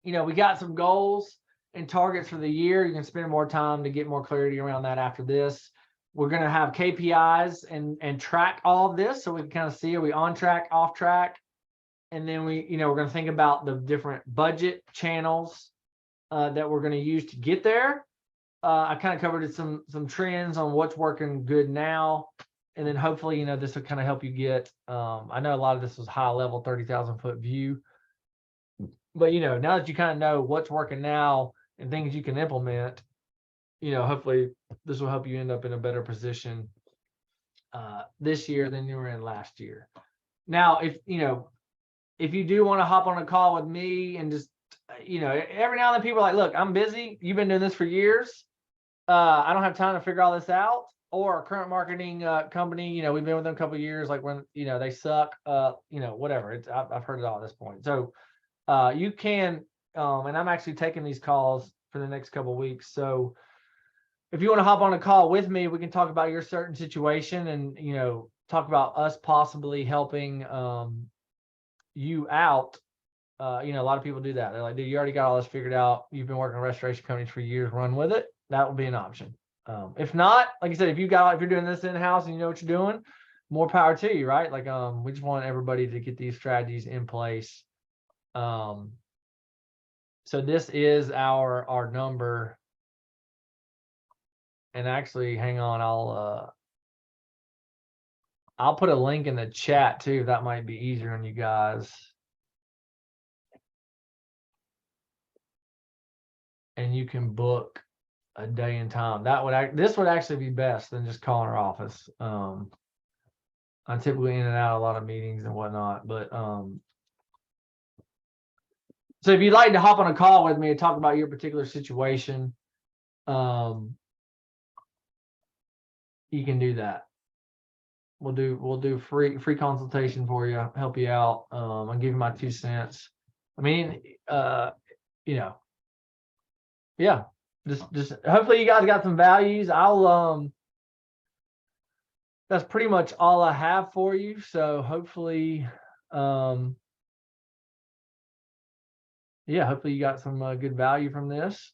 We got some goals and targets for the year. You can spend more time to get more clarity around that after this. We're going to have KPIs and track all of this so we can kind of see, are we on track, off track? And then we're going to think about the different budget channels that we're going to use to get there. I kind of covered some trends on what's working good now. And then hopefully, this will kind of help you get, I know a lot of this was high level, 30,000 foot view. But, now that you kind of know what's working now and things you can implement, hopefully this will help you end up in a better position this year than you were in last year. Now, if you do want to hop on a call with me and just, every now and then people are like, look, I'm busy. You've been doing this for years. I don't have time to figure all this out. Or current marketing company, we've been with them a couple of years, like when, they suck, whatever. I've heard it all at this point. So you can, and I'm actually taking these calls for the next couple of weeks. So if you want to hop on a call with me, we can talk about your certain situation and, talk about us possibly helping you out. A lot of people do that. They're like, dude, you already got all this figured out. You've been working with restoration companies for years, run with it. That will be an option. If not, like I said, if you're doing this in-house and you know what you're doing, more power to you, right? Like, we just want everybody to get these strategies in place. So this is our number. And actually, hang on, I'll put a link in the chat too. That might be easier on you guys. And you can book a day and time. This would actually be best than just calling our office. I'm typically in and out of a lot of meetings and whatnot, but so if you'd like to hop on a call with me and talk about your particular situation, you can do that. We'll do free consultation for you, help you out. I'll give you my 2 cents. I mean, yeah. Just hopefully you guys got some values. That's pretty much all I have for you. So hopefully, hopefully you got some good value from this.